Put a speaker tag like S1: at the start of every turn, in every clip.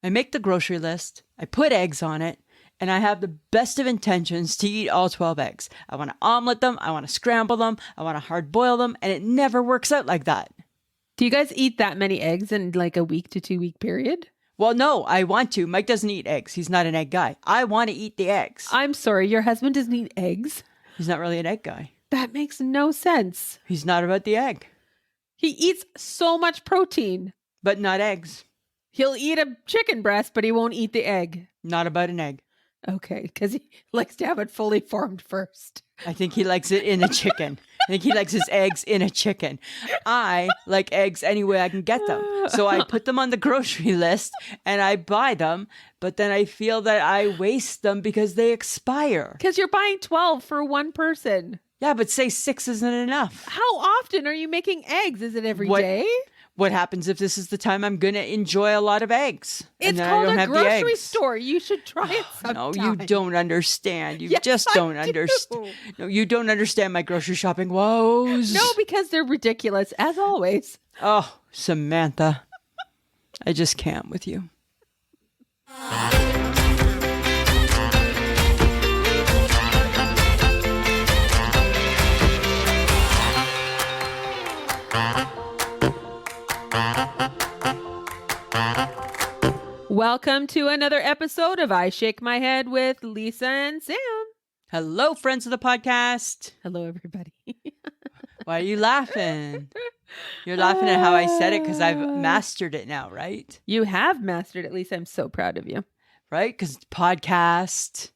S1: I make the grocery list. I put eggs on it. And I have the best of intentions to eat all 12 eggs. I want to omelet them. I want to scramble them. I want to hard boil them. And it never works out like that.
S2: Do you guys eat that many eggs in like a week to 2 week period?
S1: Well, no, I want to. Mike doesn't eat eggs. He's not an egg guy. I want to eat the eggs.
S2: I'm sorry, your husband doesn't eat eggs?
S1: He's not really an egg guy.
S2: That makes no sense.
S1: He's not about the egg.
S2: He eats so much protein.
S1: But not eggs.
S2: He'll eat a chicken breast, but he won't eat the egg.
S1: Not about an egg.
S2: Okay, because he likes to have it fully formed first.
S1: I think he likes it in a chicken. I think he likes his eggs in a chicken. I like eggs any way I can get them. So I put them on the grocery list and I buy them. But then I feel that I waste them because they expire.
S2: Because you're buying 12 for one person.
S1: Yeah, but say 6 isn't enough.
S2: How often are you making eggs? Is it every day?
S1: What happens if this is the time I'm going to enjoy a lot of eggs?
S2: It's called a grocery store. You should try it sometime.
S1: No, you don't understand. You just don't understand. No, you don't understand my grocery shopping woes.
S2: No, because they're ridiculous, as always.
S1: Oh, Samantha. I just can't with you.
S2: Welcome to another episode of I Shake My Head with Lisa and Sam.
S1: Hello, friends of the podcast.
S2: Hello, everybody.
S1: Why are you laughing? You're laughing at how I said it because I've mastered it now, right?
S2: You have mastered it, Lisa. I'm so proud of you.
S1: Right? Because podcast.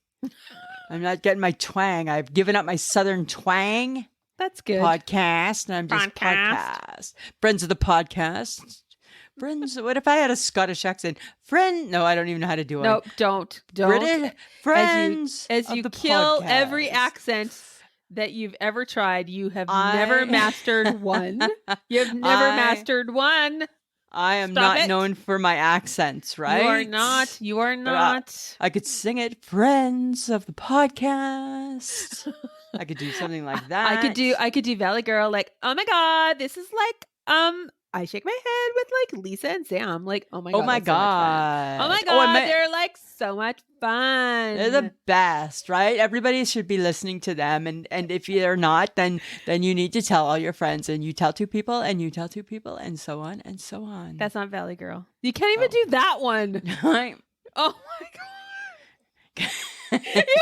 S1: I'm not getting my twang. I've given up my southern twang.
S2: That's good.
S1: Podcast. And I'm just podcast. Friends of the podcast. Friends, what if I had a Scottish accent? Friend, no, I don't even know how to do it.
S2: Nope, don't.
S1: British friends.
S2: As you kill podcast. Every accent that you've ever tried, you have never mastered one. You've never mastered one.
S1: I am not known for my accents, right?
S2: You are not. You are not.
S1: I could sing it, friends of the podcast. I could do something like that.
S2: I could do Valley Girl, like, oh my God, this is like, I shake my head with like Lisa and Sam. Like, oh my God.
S1: Oh my God.
S2: So oh my God. They're like so much fun.
S1: They're the best, right? Everybody should be listening to them. And if you're not, then you need to tell all your friends, and you tell 2 people and you tell 2 people and so on and so on.
S2: That's not Valley Girl. You can't even do that one. Oh my God. You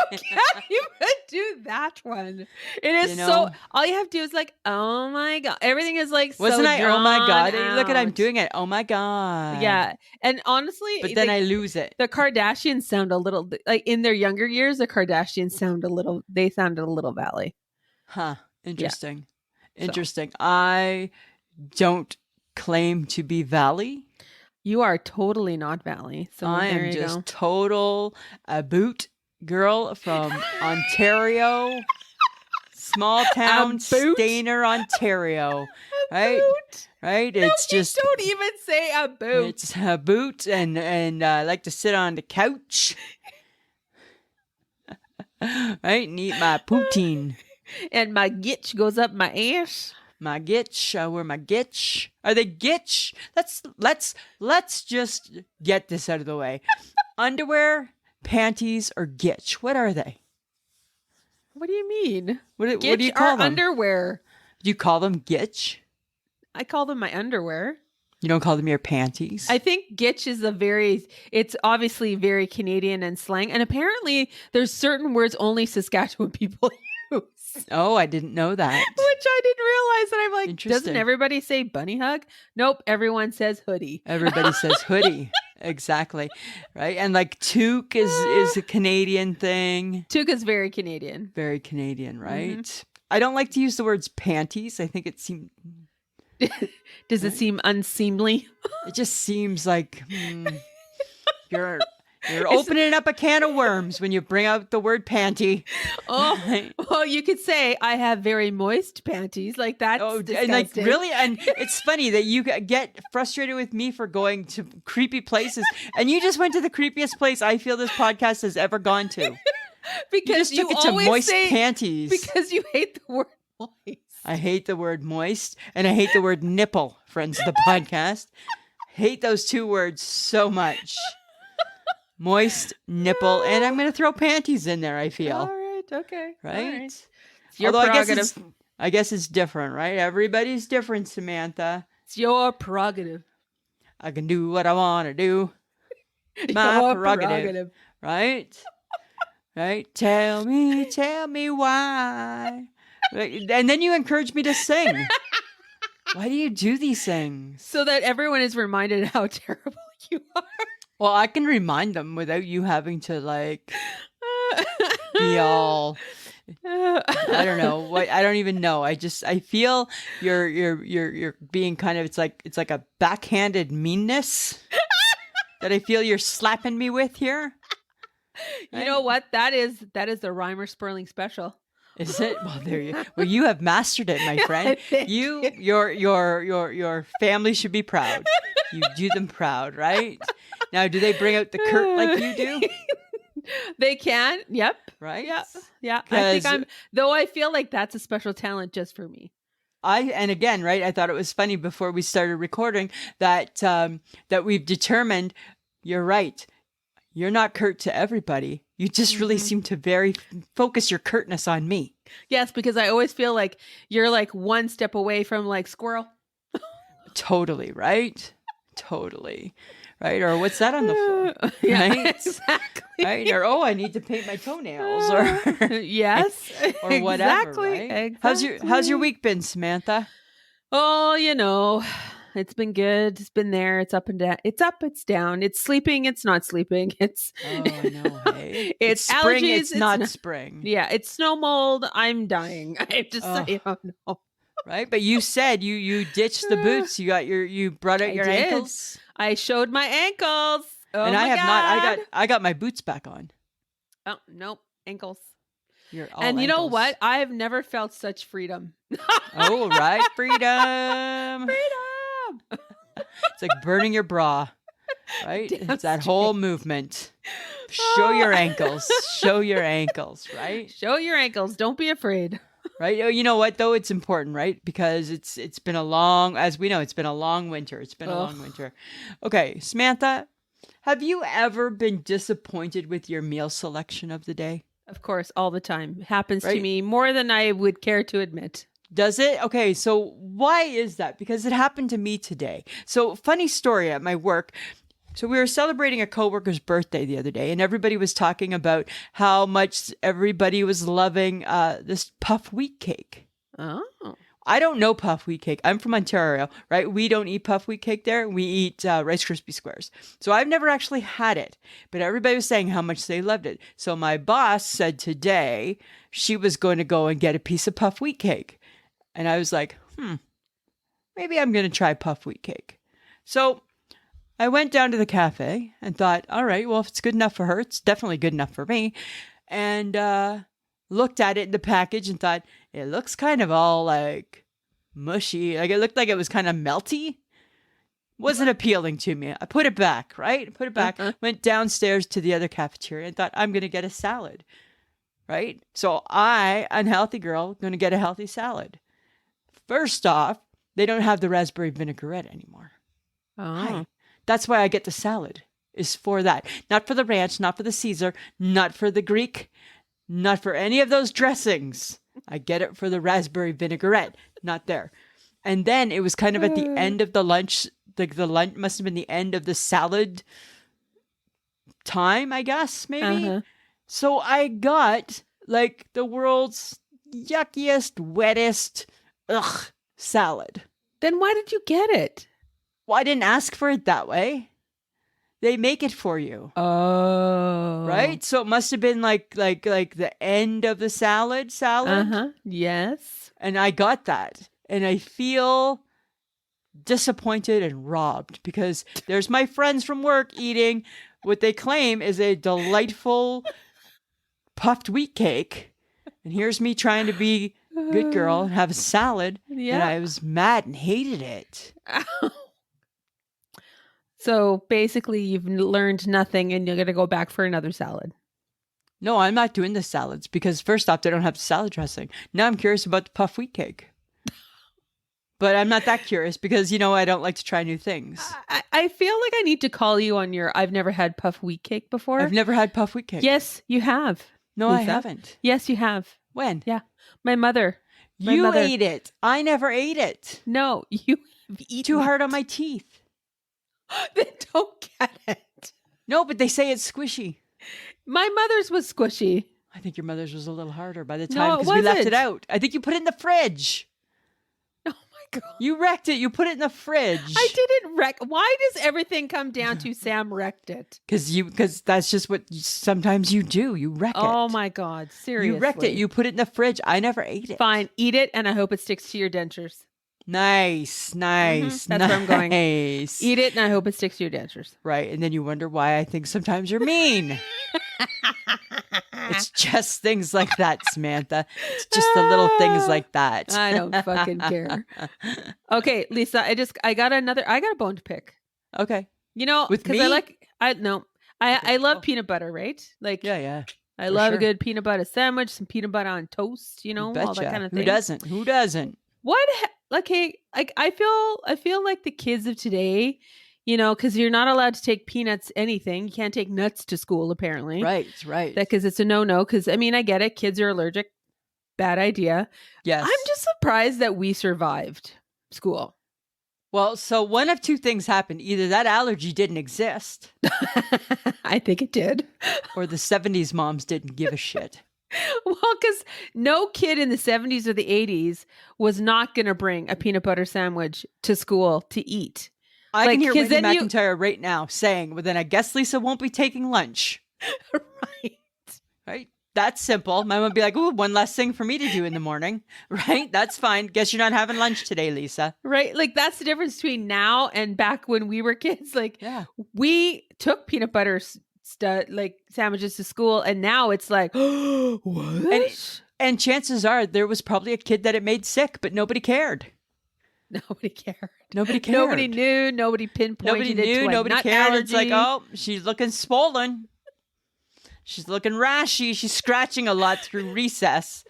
S2: can't even do that one. It is so, all you have to do is like, oh my God. Everything is like
S1: Wasn't I, oh my God?
S2: Out.
S1: Look at, I'm doing it. Oh my God.
S2: Yeah. And honestly.
S1: But then I lose it.
S2: The Kardashians sound a little, like in their younger years, the Kardashians sounded a little Valley.
S1: Huh. Interesting.
S2: Yeah.
S1: Interesting. So. I don't claim to be Valley.
S2: You are totally not Valley. So
S1: I am just total boot girl from Ontario, small town Stainer, Ontario. Right? Right?
S2: No,
S1: it's just
S2: don't even say a boot.
S1: It's a boot, and I like to sit on the couch. Right? And eat my poutine.
S2: And my gitch goes up my ass.
S1: My gitch, I wear my gitch. Are they gitch? Let's just get this out of the way. Underwear, panties, or gitch? What are they?
S2: What do you mean?
S1: What do you call them?
S2: Underwear.
S1: Do you call them gitch?
S2: I call them my underwear.
S1: You don't call them your panties?
S2: I think gitch is it's obviously very Canadian and slang. And apparently there's certain words only Saskatchewan people use.
S1: Oh, I didn't know that.
S2: Which I didn't realize. And I'm like, doesn't everybody say bunny hug? Nope. Everyone says hoodie.
S1: Everybody says hoodie. Exactly. Right. And like toque is a Canadian thing.
S2: Toque is very Canadian.
S1: Very Canadian, right? Mm-hmm. I don't like to use the words panties. I think it seems...
S2: Does it seem unseemly?
S1: It just seems like you're opening up a can of worms when you bring out the word panty.
S2: Oh, well, you could say I have very moist panties. Like that's disgusting.
S1: And like really, and it's funny that you get frustrated with me for going to creepy places, and you just went to the creepiest place I feel this podcast has ever gone to.
S2: Because
S1: you took it to moist panties.
S2: Because you hate the word moist.
S1: I hate the word moist, and I hate the word nipple, friends of the podcast. Hate those 2 words so much. moist nipple, and I'm going to throw panties in there, I feel.
S2: All right. Okay.
S1: Right?
S2: All right. It's your
S1: Although
S2: prerogative.
S1: I guess it's different, right? Everybody's different, Samantha.
S2: It's your prerogative.
S1: I can do what I want to do. My
S2: Your
S1: prerogative. Right? Right? Tell me why. And then you encourage me to sing. Why do you do these things?
S2: So that everyone is reminded how terrible you are.
S1: Well, I can remind them without you having to like be all I don't know what I don't even know. I feel you're being kind of it's like a backhanded meanness that I feel you're slapping me with here.
S2: You know what? That is the Reimer Sperling special.
S1: Is it? Well, there you. Well, you have mastered it, my friend. Your family should be proud. You do them proud, right? Now, do they bring out the Kurt like you do?
S2: They can. Yep.
S1: Right.
S2: Yeah. I think though I feel like that's a special talent just for me.
S1: And again, right? I thought it was funny before we started recording that that we've determined. You're right. You're not curt to everybody. You just really seem to focus your curtness on me.
S2: Yes, because I always feel like you're like one step away from like squirrel. Totally,
S1: right? Totally. Right? Or what's that on the floor?
S2: Yeah,
S1: right?
S2: Exactly.
S1: Right? Or, oh, I need to paint my toenails. Or
S2: yes.
S1: Or whatever,
S2: exactly.
S1: Right?
S2: Exactly.
S1: How's your week been, Samantha?
S2: Oh, it's been good. It's been there. It's up and down. It's up, it's down. It's sleeping. It's not sleeping. It's
S1: I know. Hey.
S2: It's
S1: spring.
S2: Allergies.
S1: It's not spring.
S2: Yeah. It's snow mold. I'm dying. I don't know.
S1: Right. But you said you ditched the boots. You brought out your ankles.
S2: I showed my ankles. Oh,
S1: and I have
S2: God.
S1: not. I got my boots back on.
S2: Oh, nope. Ankles.
S1: You're all
S2: and you
S1: ankles.
S2: know what? I have never felt such freedom.
S1: Oh, right. Freedom. It's like burning your bra, right? It's that whole movement. Show your ankles. Show your ankles, right?
S2: Show your ankles. Don't be afraid.
S1: Right? Oh, you know what, though? It's important, right? Because it's been a long, as we know, it's been a long winter. It's been a long winter. Okay, Samantha, have you ever been disappointed with your meal selection of the day?
S2: Of course, all the time. Happens to me more than I would care to admit.
S1: Does it? Okay, so why is that? Because it happened to me today. So, funny story at my work. So we were celebrating a coworker's birthday the other day, and everybody was talking about how much everybody was loving this puff wheat cake.
S2: Oh.
S1: I don't know puff wheat cake. I'm from Ontario, right? We don't eat puff wheat cake there. We eat Rice Krispie Squares. So I've never actually had it, but everybody was saying how much they loved it. So my boss said today she was going to go and get a piece of puff wheat cake. And I was like, maybe I'm going to try puff wheat cake. So I went down to the cafe and thought, all right, well, if it's good enough for her, it's definitely good enough for me. And looked at it in the package and thought, it looks kind of all like mushy. Like it looked like it was kind of melty. Wasn't appealing to me. I put it back, right? Put it back. Went downstairs to the other cafeteria and thought, I'm going to get a salad, right? So I, unhealthy girl, going to get a healthy salad. First off, they don't have the raspberry vinaigrette anymore.
S2: Oh.
S1: Hi. That's why I get the salad, is for that. Not for the ranch, not for the Caesar, not for the Greek, not for any of those dressings. I get it for the raspberry vinaigrette, not there. And then it was kind of at the end of the lunch, like the lunch must have been the end of the salad time, I guess, maybe. So I got like the world's yuckiest, wettest, salad.
S2: Then why did you get it?
S1: Well, I didn't ask for it that way. They make it for you.
S2: Oh.
S1: Right? So it must have been like the end of the salad.
S2: Yes.
S1: And I got that. And I feel disappointed and robbed because there's my friends from work eating what they claim is a delightful puffed wheat cake. And here's me trying to be a good girl and have a salad. Yeah. And I was mad and hated it.
S2: So basically you've learned nothing and you're going to go back for another salad.
S1: No, I'm not doing the salads because first off, they don't have salad dressing. Now I'm curious about the puff wheat cake. But I'm not that curious because, I don't like to try new things.
S2: I feel like I need to call you on your I've never had puff wheat cake before.
S1: I've never had puff wheat cake.
S2: Yes, you have.
S1: No,
S2: Lisa.
S1: I haven't.
S2: Yes, you have.
S1: When?
S2: Yeah. My mother.
S1: You ate it. I never ate it.
S2: No, you eat
S1: too hard on my teeth.
S2: They don't get it.
S1: No, but they say it's squishy.
S2: My mother's was squishy.
S1: I think your mother's was a little harder by the time because
S2: No,
S1: we left it out. I think you put it in the fridge.
S2: Oh my God.
S1: You wrecked it. You put it in the fridge.
S2: I didn't wreck. Why does everything come down to Sam wrecked it?
S1: Because that's just what sometimes you do. You wreck it.
S2: Oh my God. Seriously.
S1: You wrecked it. You put it in the fridge. I never ate it.
S2: Fine. Eat it and I hope it sticks to your dentures.
S1: Nice.
S2: That's where I'm going.
S1: Nice.
S2: Eat it and I hope it sticks to your dentures.
S1: Right. And then you wonder why I think sometimes you're mean. It's just things like that, Samantha. It's just the little things like that.
S2: I don't fucking care. Okay, Lisa, I got a bone to pick.
S1: Okay.
S2: With me? I love peanut butter, right? Like,
S1: yeah.
S2: I love a good peanut butter sandwich, some peanut butter on toast, all that kind of thing.
S1: Who doesn't?
S2: I feel like the kids of today, because you're not allowed to take peanuts, anything. You can't take nuts to school, apparently.
S1: Right.
S2: Because it's a no-no. Because, I get it. Kids are allergic. Bad idea.
S1: Yes.
S2: I'm just surprised that we survived school.
S1: Well, so one of two things happened. Either that allergy didn't exist.
S2: I think it did.
S1: Or the 70s moms didn't give a shit.
S2: Well, because no kid in the 70s or the 80s was not going to bring a peanut butter sandwich to school to eat.
S1: I can hear Wendy McIntyre right now saying, well, then I guess Lisa won't be taking lunch. Right? That's simple. My mom would be like, ooh, one less thing for me to do in the morning. Right? That's fine. Guess you're not having lunch today, Lisa.
S2: Right? Like, that's the difference between now and back when we were kids. Like, we took peanut butter sandwiches to school, and now it's like, what? And
S1: chances are there was probably a kid that it made sick, but nobody cared.
S2: Nobody cared.
S1: Nobody cared.
S2: Nobody knew. Nobody pinpointed.
S1: Nobody knew. Nobody cared.
S2: Allergy.
S1: It's like, oh, she's looking swollen. She's looking rashy. She's scratching a lot through recess.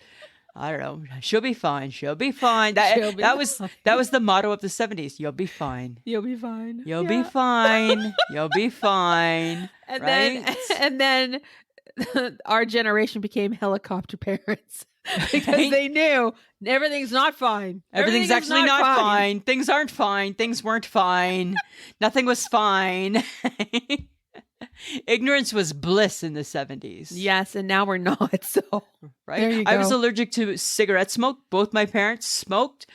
S1: I don't know. She'll be fine. She'll be fine. That was the motto of the 70s. You'll be fine.
S2: You'll be fine.
S1: You'll be fine. You'll be fine.
S2: And then our generation became helicopter parents. Because they knew everything's not fine.
S1: Everything's actually not fine. Things aren't fine. Things weren't fine. Nothing was fine. Ignorance was bliss in the 70s.
S2: Yes, and now we're not. So,
S1: right?
S2: There you go.
S1: I was allergic to cigarette smoke. Both my parents smoked.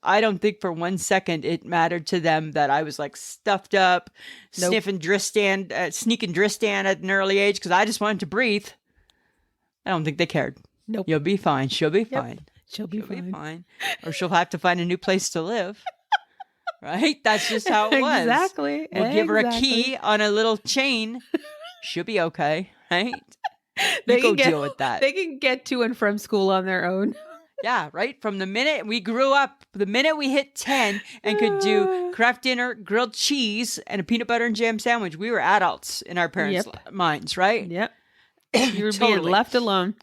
S1: I don't think for 1 second it mattered to them that I was like stuffed up, sneaking Dristan at an early age because I just wanted to breathe. I don't think they cared.
S2: Nope.
S1: You'll be fine. She'll be fine.
S2: She'll be fine.
S1: Or she'll have to find a new place to live. Right? That's just how it was.
S2: Exactly.
S1: We'll give her a key on a little chain. She'll be okay. Right? Deal with that.
S2: They can get to and from school on their own.
S1: Yeah, right? From the minute we grew up, the minute we hit 10 and could do Kraft dinner, grilled cheese, and a peanut butter and jam sandwich, we were adults in our parents' minds, right?
S2: Yep. You were being left alone.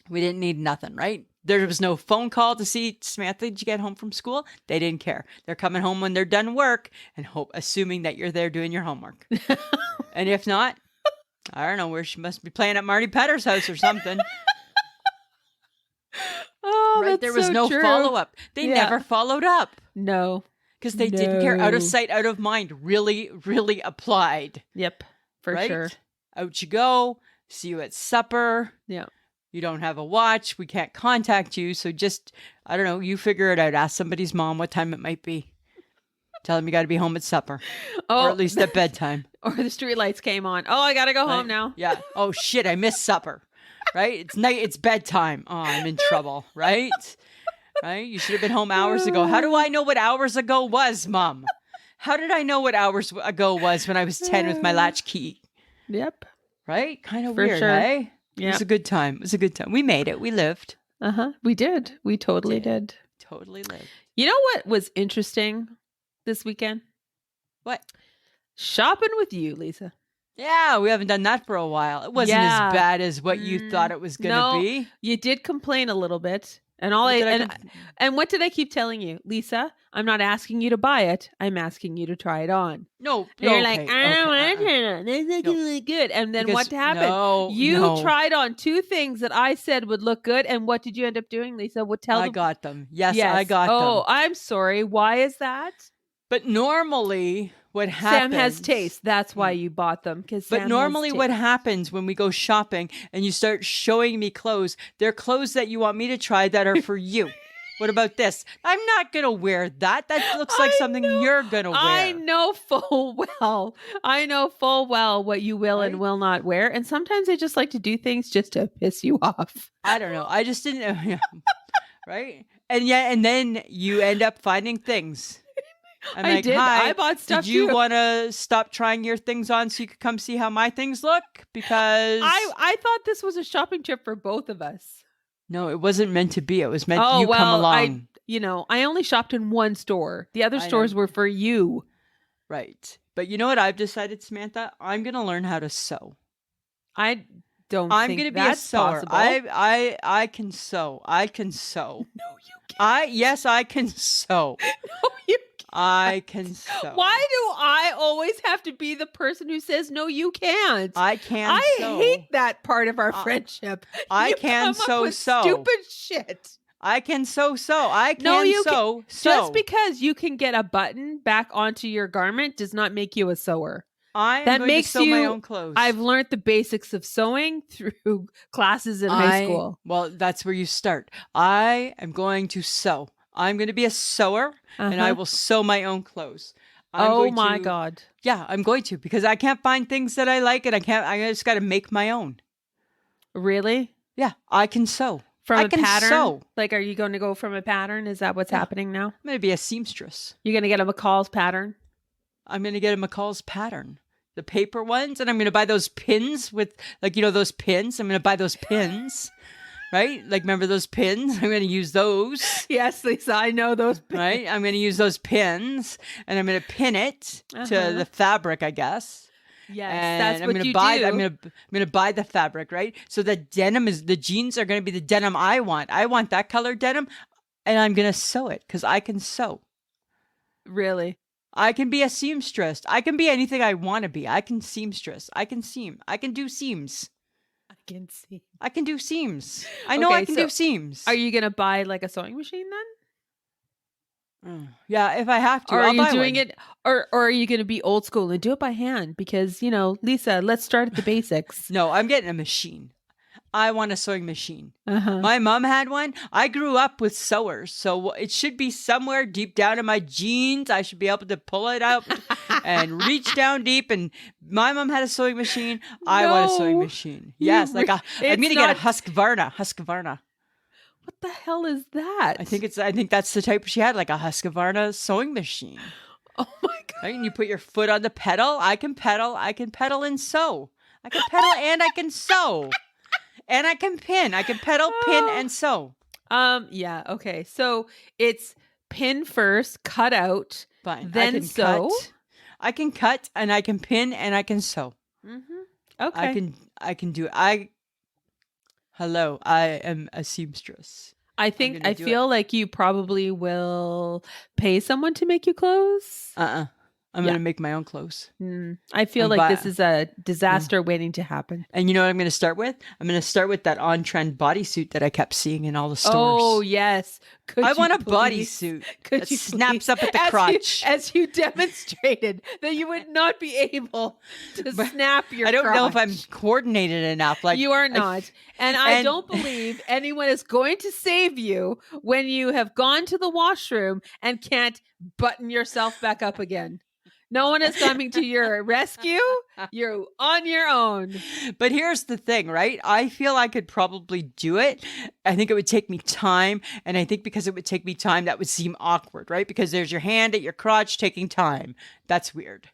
S1: We didn't need nothing, right? There was no phone call to see, Samantha, did you get home from school? They didn't care. They're coming home when they're done work and assuming that you're there doing your homework. And if not, I don't know where she must be playing at Marty Petter's house or something.
S2: Right?
S1: There was no follow-up. They never followed up.
S2: No.
S1: Because they didn't care. Out of sight, out of mind really, really applied.
S2: Yep, for sure.
S1: Out you go. See you at supper.
S2: Yeah.
S1: You don't have a watch. We can't contact you. So just, I don't know, you figure it out. Ask somebody's mom what time it might be. Tell them you got to be home at supper. Or at least at bedtime.
S2: Or the street lights came on. Oh, I got to go home now.
S1: Yeah. Oh, shit, I missed supper. Right? It's night. It's bedtime. Oh, I'm in trouble. Right? Right? You should have been home hours ago. How do I know what hours ago was, Mom? How did I know what hours ago was when I was 10 with my latchkey?
S2: Yep.
S1: Right? Kind of
S2: For
S1: weird,
S2: sure.
S1: eh?
S2: Yeah.
S1: It was a good time. It was a good time. We made it. We lived.
S2: We did. We totally did.
S1: Totally lived.
S2: You know what was interesting this weekend?
S1: What?
S2: Shopping with you, Lisa.
S1: Yeah, we haven't done that for a while. It wasn't as bad as what you thought it was going to be.
S2: You did complain a little bit. And and what did I keep telling you, Lisa? I'm not asking you to buy it. I'm asking you to try it on.
S1: No,
S2: and you're like, I don't want to try it on. This doesn't look good. And then what happened? You tried on 2 things that I said would look good. And what did you end up doing, Lisa?
S1: I got them. Yes, I got them.
S2: Oh, I'm sorry. Why is that?
S1: But normally what happens...
S2: Sam has taste. That's why you bought them.
S1: But normally what happens when we go shopping and you start showing me clothes, they're clothes that you want me to try that are for you. What about this? I'm not going to wear that. That looks like something you're going to wear.
S2: I know full well what you will and will not wear. And sometimes I just like to do things just to piss you off.
S1: I don't know. I just didn't, right? And then you end up finding things. I'm like,
S2: did.
S1: Hi,
S2: I bought stuff
S1: did you want to stop trying your things on so you could come see how my things look? Because
S2: I thought this was a shopping trip for both of us.
S1: No, it wasn't meant to be. It was meant you come along.
S2: I only shopped in one store. The other stores were for you.
S1: Right. But you know what I've decided, Samantha? I'm going to learn how to sew.
S2: I'm going to
S1: be a sewer. I can sew. I can sew.
S2: No, you can't.
S1: Yes, I can sew.
S2: No, you can't.
S1: I can sew.
S2: Why do I always have to be the person who says, no, you can't?
S1: I can sew.
S2: I hate that part of our friendship.
S1: I can sew.
S2: Stupid shit.
S1: I can sew. I can sew.
S2: Just because you can get a button back onto your garment does not make you a sewer.
S1: That going makes to sew my own clothes.
S2: I've learned the basics of sewing through classes in high school.
S1: Well, that's where you start. I am going to sew. I'm going to be a sewer, and I will sew my own clothes.
S2: My God.
S1: Yeah, I'm going to, because I can't find things that I like, and I just got to make my own.
S2: Really?
S1: Yeah, I can sew.
S2: From a pattern? Sew. Like, are you going to go from a pattern? Is that what's happening now?
S1: I'm going to be a seamstress.
S2: You're going to get a McCall's pattern?
S1: I'm going to get a McCall's pattern. The paper ones, and I'm going to buy those pins with, those pins. I'm going to buy those pins. Right? Like, remember those pins? I'm going to use those.
S2: Yes, Lisa, I know those pins.
S1: Right? I'm going to use those pins, and I'm going to pin it to the fabric, I guess.
S2: Yes,
S1: and
S2: that's
S1: I'm
S2: what
S1: gonna
S2: you
S1: buy,
S2: do.
S1: I'm going to buy the fabric, right? So the jeans are going to be the denim I want. I want that color denim, and I'm going to sew it because I can sew.
S2: Really?
S1: I can be a seamstress. I can be anything I want to be. I can seamstress. I can seam. I can do seams. I can do seams. I know I can do seams.
S2: Are you going to buy like a sewing machine then?
S1: Yeah, if I have to.
S2: Or
S1: are
S2: you doing it, or are you going to be old school and do it by hand? Because, Lisa, let's start at the basics.
S1: No, I'm getting a machine. I want a sewing machine. My mom had one. I grew up with sewers, so it should be somewhere deep down in my jeans. I should be able to pull it out and reach down deep. And my mom had a sewing machine. I want a sewing machine. Yes, I'm going to get a Husqvarna.
S2: What the hell is that?
S1: I think that's the type she had, like a Husqvarna sewing machine.
S2: Oh my God.
S1: Right? And you put your foot on the pedal. I can pedal and sew. I can pedal and I can sew. And I can pin. I can pedal, pin, and sew.
S2: Yeah. Okay. So it's pin first, cut out, then sew.
S1: I can cut, and I can pin, and I can sew.
S2: Okay.
S1: I can do it. Hello. I am a seamstress.
S2: I feel like you probably will pay someone to make you clothes.
S1: I'm going to make my own clothes.
S2: I feel like this is a disaster waiting to happen.
S1: And you know what I'm going to start with? I'm going to start with that on-trend bodysuit that I kept seeing in all the stores.
S2: Oh, yes.
S1: I want a bodysuit that snaps up at the crotch.
S2: As you demonstrated that you would not be able to snap your crotch.
S1: I don't know if I'm coordinated enough. Like
S2: you are not. And I don't believe anyone is going to save you when you have gone to the washroom and can't button yourself back up again. No one is coming to your rescue. You're on your own.
S1: But here's the thing, right? I feel I could probably do it. I think it would take me time. And I think because it would take me time, that would seem awkward, right? Because there's your hand at your crotch taking time. That's weird.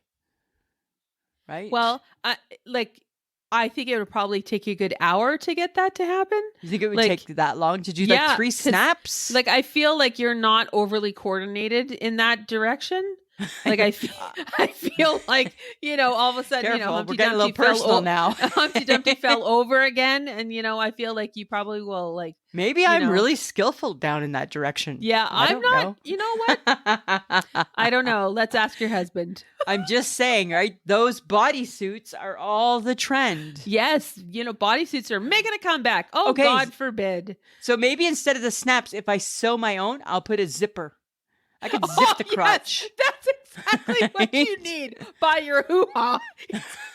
S1: Right?
S2: Well, I think it would probably take you a good hour to get that to happen.
S1: You think it would take that long to do 3 snaps?
S2: I feel like you're not overly coordinated in that direction. Like I feel like, all of a sudden,
S1: Careful,
S2: Humpty
S1: we're getting a little
S2: Dumpty
S1: personal now.
S2: Humpty Dumpty fell over again. And, I feel like you probably will like.
S1: Maybe I'm really skillful down in that direction.
S2: Yeah, I'm not.
S1: Know.
S2: You know what? I don't know. Let's ask your husband.
S1: I'm just saying, right? Those bodysuits are all the trend.
S2: Yes. Bodysuits are making a comeback. Oh, okay. God forbid.
S1: So maybe instead of the snaps, if I sew my own, I'll put a zipper. I could zip the crotch.
S2: Yes, that's exactly what you need. Buy your hoo-ha.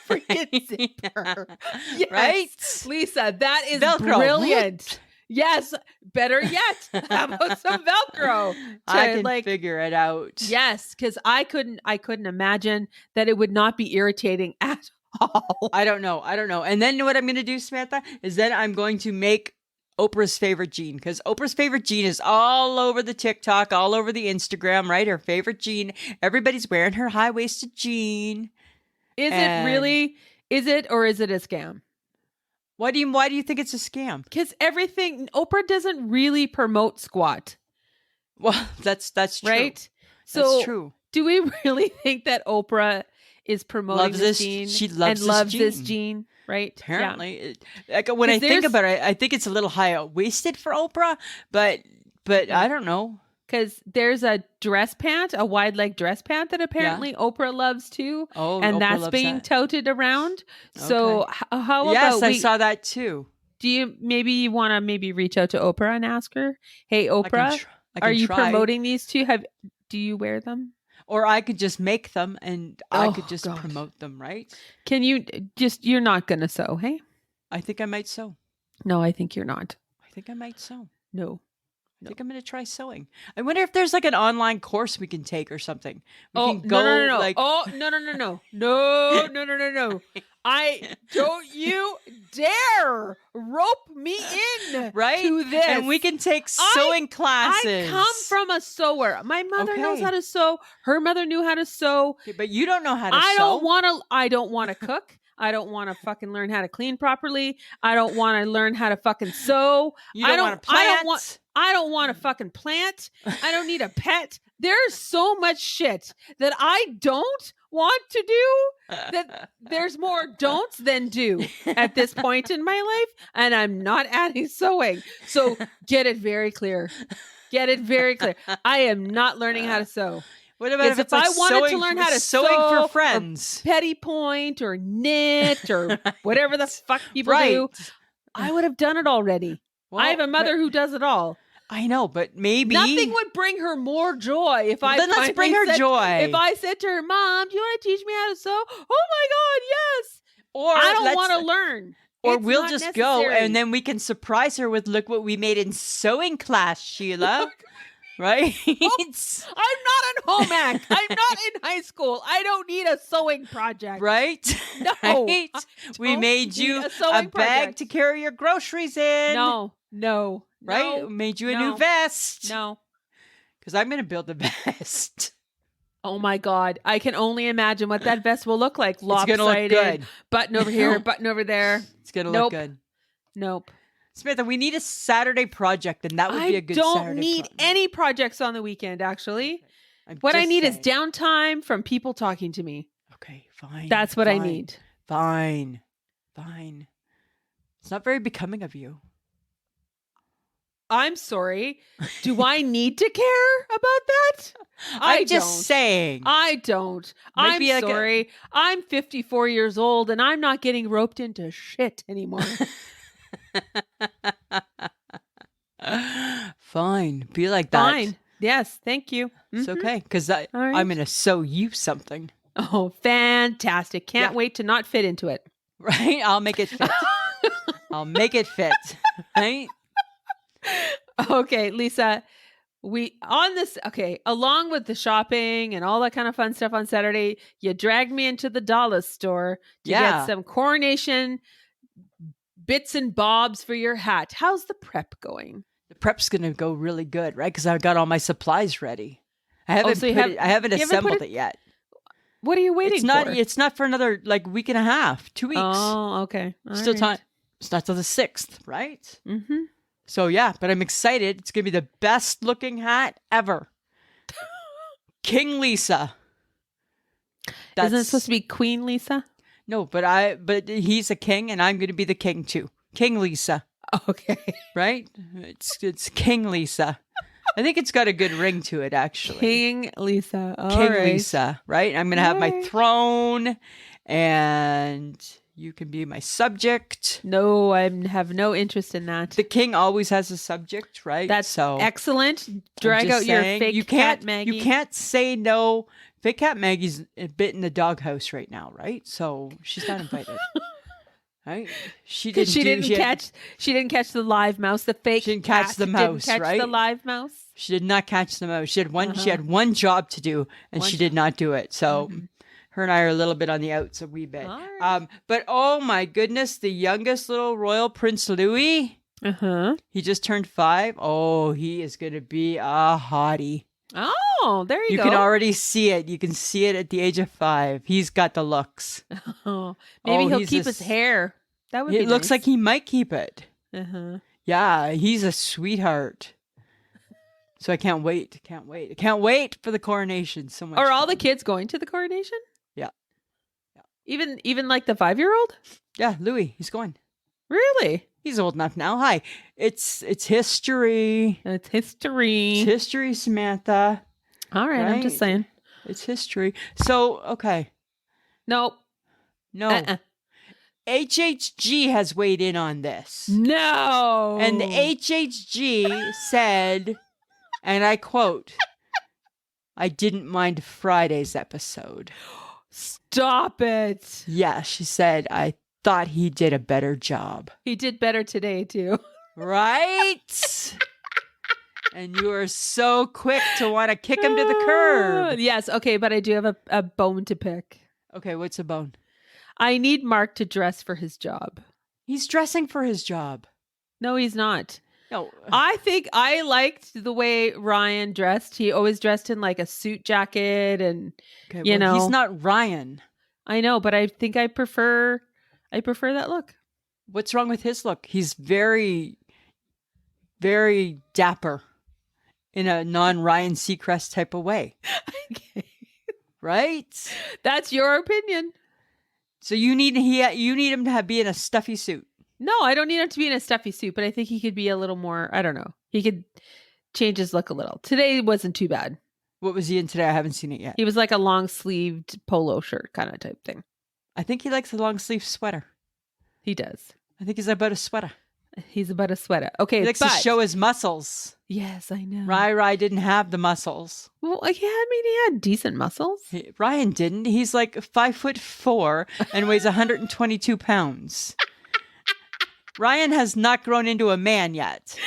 S2: Freaking zipper. Yes.
S1: Right?
S2: Lisa, that is
S1: Velcro.
S2: Brilliant. Yes. Better yet, how about some Velcro?
S1: I can figure it out.
S2: Yes, because I couldn't imagine that it would not be irritating at all.
S1: I don't know. And then what I'm going to do, Samantha, is then I'm going to make Oprah's favorite jean, because Oprah's favorite jean is all over the TikTok, all over the Instagram, right? Her favorite jean. Everybody's wearing her high-waisted jean.
S2: Is it really? Is it, or is it a scam?
S1: Why do you think it's a scam?
S2: Because Oprah doesn't really promote squat.
S1: Well, that's true.
S2: Right? So
S1: that's true.
S2: Do we really think that Oprah is promoting this jean?
S1: She loves
S2: this jean. Right.
S1: Apparently. Yeah. Like when I think about it, I think it's a little high-waisted for Oprah, but I don't know.
S2: Because there's a dress pant, a wide leg dress pant that apparently Oprah loves too.
S1: Oh,
S2: and
S1: Oprah
S2: that's being touted around.
S1: Okay.
S2: So how about
S1: Yes, I saw that too.
S2: Do you want to reach out to Oprah and ask her, hey, Oprah,
S1: I can
S2: are you
S1: try.
S2: Promoting these two? Do you wear them?
S1: Or I could just make them and I could just promote them, right?
S2: Can you you're not going to sew, hey?
S1: I think I might sew.
S2: No, I think you're not.
S1: I think I might sew.
S2: No.
S1: I think I'm going to try sewing. I wonder if there's like an online course we can take or something.
S2: No. No. I don't you dare rope me in
S1: right?
S2: to this.
S1: And we can take sewing classes.
S2: I come from a sewer. My mother knows how to sew. Her mother knew how to sew.
S1: Okay, but you don't know how to sew.
S2: I don't want to cook. I don't want to fucking learn how to clean properly. I don't want to learn how to fucking sew.
S1: You don't want to plant.
S2: I don't want to fucking plant. I don't need a pet. There's so much shit that I don't want to do that there's more don'ts than do at this point in my life. And I'm not adding sewing. So get it very clear. Get it very clear. I am not learning how to sew.
S1: What about if I wanted to learn how to
S2: sewing
S1: for friends,
S2: or petty point or knit or whatever the fuck people do? I would have done it already. Well, I have a mother who does it all.
S1: I know, but maybe
S2: nothing would bring her more joy if I.
S1: Then let's bring her joy.
S2: If I said to her, "Mom, do you want to teach me how to sew?" Oh my God, yes.
S1: Or
S2: I don't want to learn.
S1: Or we'll just go and then we can surprise her with, "Look what we made in sewing class, Sheila." Right?
S2: I'm not in home ec. I'm not in high school. I don't need a sewing project.
S1: Right?
S2: No.
S1: Right? We made you a bag to carry your groceries in.
S2: No.
S1: Right?
S2: No,
S1: made you a new vest.
S2: No.
S1: Because I'm going to build a vest.
S2: Oh my God. I can only imagine what that vest will look like. Lopsided.
S1: It's going to look good.
S2: Button over here, button over there.
S1: It's going to look good.
S2: Nope.
S1: Samantha, we need a Saturday project, and that would be a good Saturday
S2: I don't need any projects on the weekend, actually.
S1: Okay.
S2: What I need is downtime from people talking to me.
S1: Okay, fine.
S2: That's what I need.
S1: Fine. It's not very becoming of you.
S2: I'm sorry. Do I need to care about that?
S1: I'm just saying.
S2: I don't. I'm sorry. I'm 54 years old, and I'm not getting roped into shit anymore.
S1: Fine. Be like that.
S2: Fine. Yes. Thank you.
S1: It's okay. Because I'm going to sew you something.
S2: Oh, fantastic. Can't wait to not fit into it.
S1: Right? I'll make it fit. I'll make it fit. Right?
S2: Okay, Lisa. Along with the shopping and all that kind of fun stuff on Saturday, you dragged me into the dollar store to get some coronation bits and bobs for your hat. How's the prep going?
S1: The prep's going to go really good, right? Because I've got all my supplies ready. I haven't assembled it yet.
S2: What are you waiting for?
S1: It's not for another week and a half, 2 weeks.
S2: Oh, okay.
S1: Still time. It's not till the 6th, right?
S2: Mm-hmm.
S1: So but I'm excited. It's going to be the best looking hat ever. King Lisa.
S2: Isn't it supposed to be Queen Lisa?
S1: No, but he's a king, and I'm going to be the king too. King Lisa.
S2: Okay.
S1: Right? It's King Lisa. I think it's got a good ring to it, actually.
S2: King Lisa. All
S1: King
S2: right.
S1: Lisa, right? I'm going to have my throne, and you can be my subject.
S2: No, I have no interest in that.
S1: The king always has a subject, right?
S2: That's excellent. Drag out your fake cat Maggie.
S1: You can't say no. Fake cat Maggie's a bit in the doghouse right now, right? So she's not invited. Right? She didn't catch the live mouse. The fake. She didn't catch the mouse,
S2: didn't catch
S1: right?
S2: the live mouse.
S1: She did not catch the mouse. She had one job to do, and she did not do it. So her and I are a little bit on the outs a wee bit. Right. But oh my goodness, the youngest little royal Prince Louis. He just turned 5. Oh, he is going to be a hottie.
S2: Oh, there you go.
S1: You can already see it. You can see it at the age of 5. He's got the looks.
S2: Oh, maybe he'll keep his hair. That would be nice.
S1: It looks like he might keep it. Yeah, he's a sweetheart. So I can't wait. I can't wait for the coronation. So much.
S2: Are all the kids going to the coronation?
S1: Yeah.
S2: Even like the 5-year-old?
S1: Yeah, Louis, he's going.
S2: Really?
S1: He's old enough now. Hi. It's history.
S2: It's history.
S1: It's history, Samantha.
S2: All right, I'm just saying.
S1: It's history. So, okay.
S2: Nope.
S1: No. HHG has weighed in on this.
S2: No.
S1: And the HHG said, and I quote, "I didn't mind Friday's episode."
S2: Stop it.
S1: Yeah, she said, "I thought he did a better job."
S2: He did better today, too.
S1: Right? And you are so quick to want to kick him to the curb.
S2: Yes, okay, but I do have a bone to pick.
S1: Okay, what's a bone?
S2: I need Mark to dress for his job.
S1: He's dressing for his job.
S2: No, he's not.
S1: No.
S2: I think I liked the way Ryan dressed. He always dressed in like a suit jacket and, you know.
S1: He's not Ryan.
S2: I know, but I think I prefer that look.
S1: What's wrong with his look? He's very, very dapper in a non-Ryan Seacrest type of way.
S2: Okay.
S1: Right?
S2: That's your opinion.
S1: So you need him to be in a stuffy suit.
S2: No, I don't need him to be in a stuffy suit, but I think he could be a little more, I don't know. He could change his look a little. Today wasn't too bad.
S1: What was he in today? I haven't seen it yet.
S2: He was like a long-sleeved polo shirt kind of type thing. I
S1: think he likes a long-sleeve sweater.
S2: He does.
S1: I think he's about a sweater.
S2: He's about a sweater. Okay,
S1: he likes to show his muscles.
S2: Yes, I know.
S1: Rai didn't have the muscles.
S2: Well, he had decent muscles.
S1: Ryan didn't. He's like 5'4" and weighs 122 pounds. Ryan has not grown into a man yet.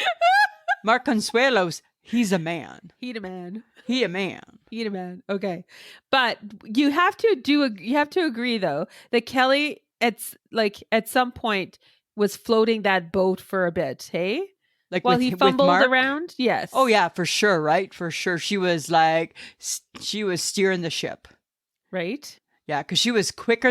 S1: Mark Consuelos, he's a man.
S2: He a man.
S1: He a man.
S2: He a man. Okay, but you have to agree though that Kelly, at some point was floating that boat for a bit. Hey.
S1: Like
S2: while he fumbled around? Yes.
S1: Oh, yeah, for sure, right? For sure. She was steering the ship.
S2: Right?
S1: Yeah, because she was quick.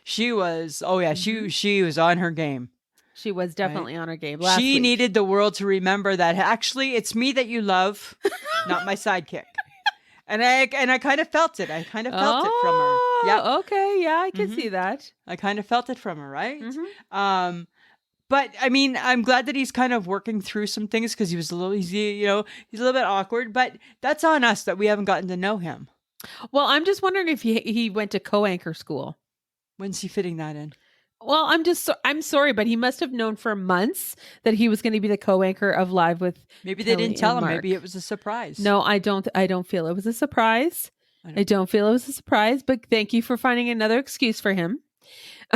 S1: She was, she was on her game.
S2: She was definitely on her game.
S1: She needed the world to remember that, actually, it's me that you love, not my sidekick. And I kind of felt it. I kind of felt it from her. Yeah.
S2: Okay. Yeah, I can see that.
S1: I kind of felt it from her, right? Mm-hmm. But I mean, I'm glad that he's kind of working through some things because he's a little bit awkward. But that's on us that we haven't gotten to know him.
S2: Well, I'm just wondering if he went to co-anchor school.
S1: When's he fitting that in?
S2: Well, I'm sorry, but he must have known for months that he was going to be the co-anchor of Live with.
S1: Maybe they didn't tell him. Maybe it was a surprise.
S2: No, I don't feel it was a surprise. I don't feel it was a surprise. But thank you for finding another excuse for him.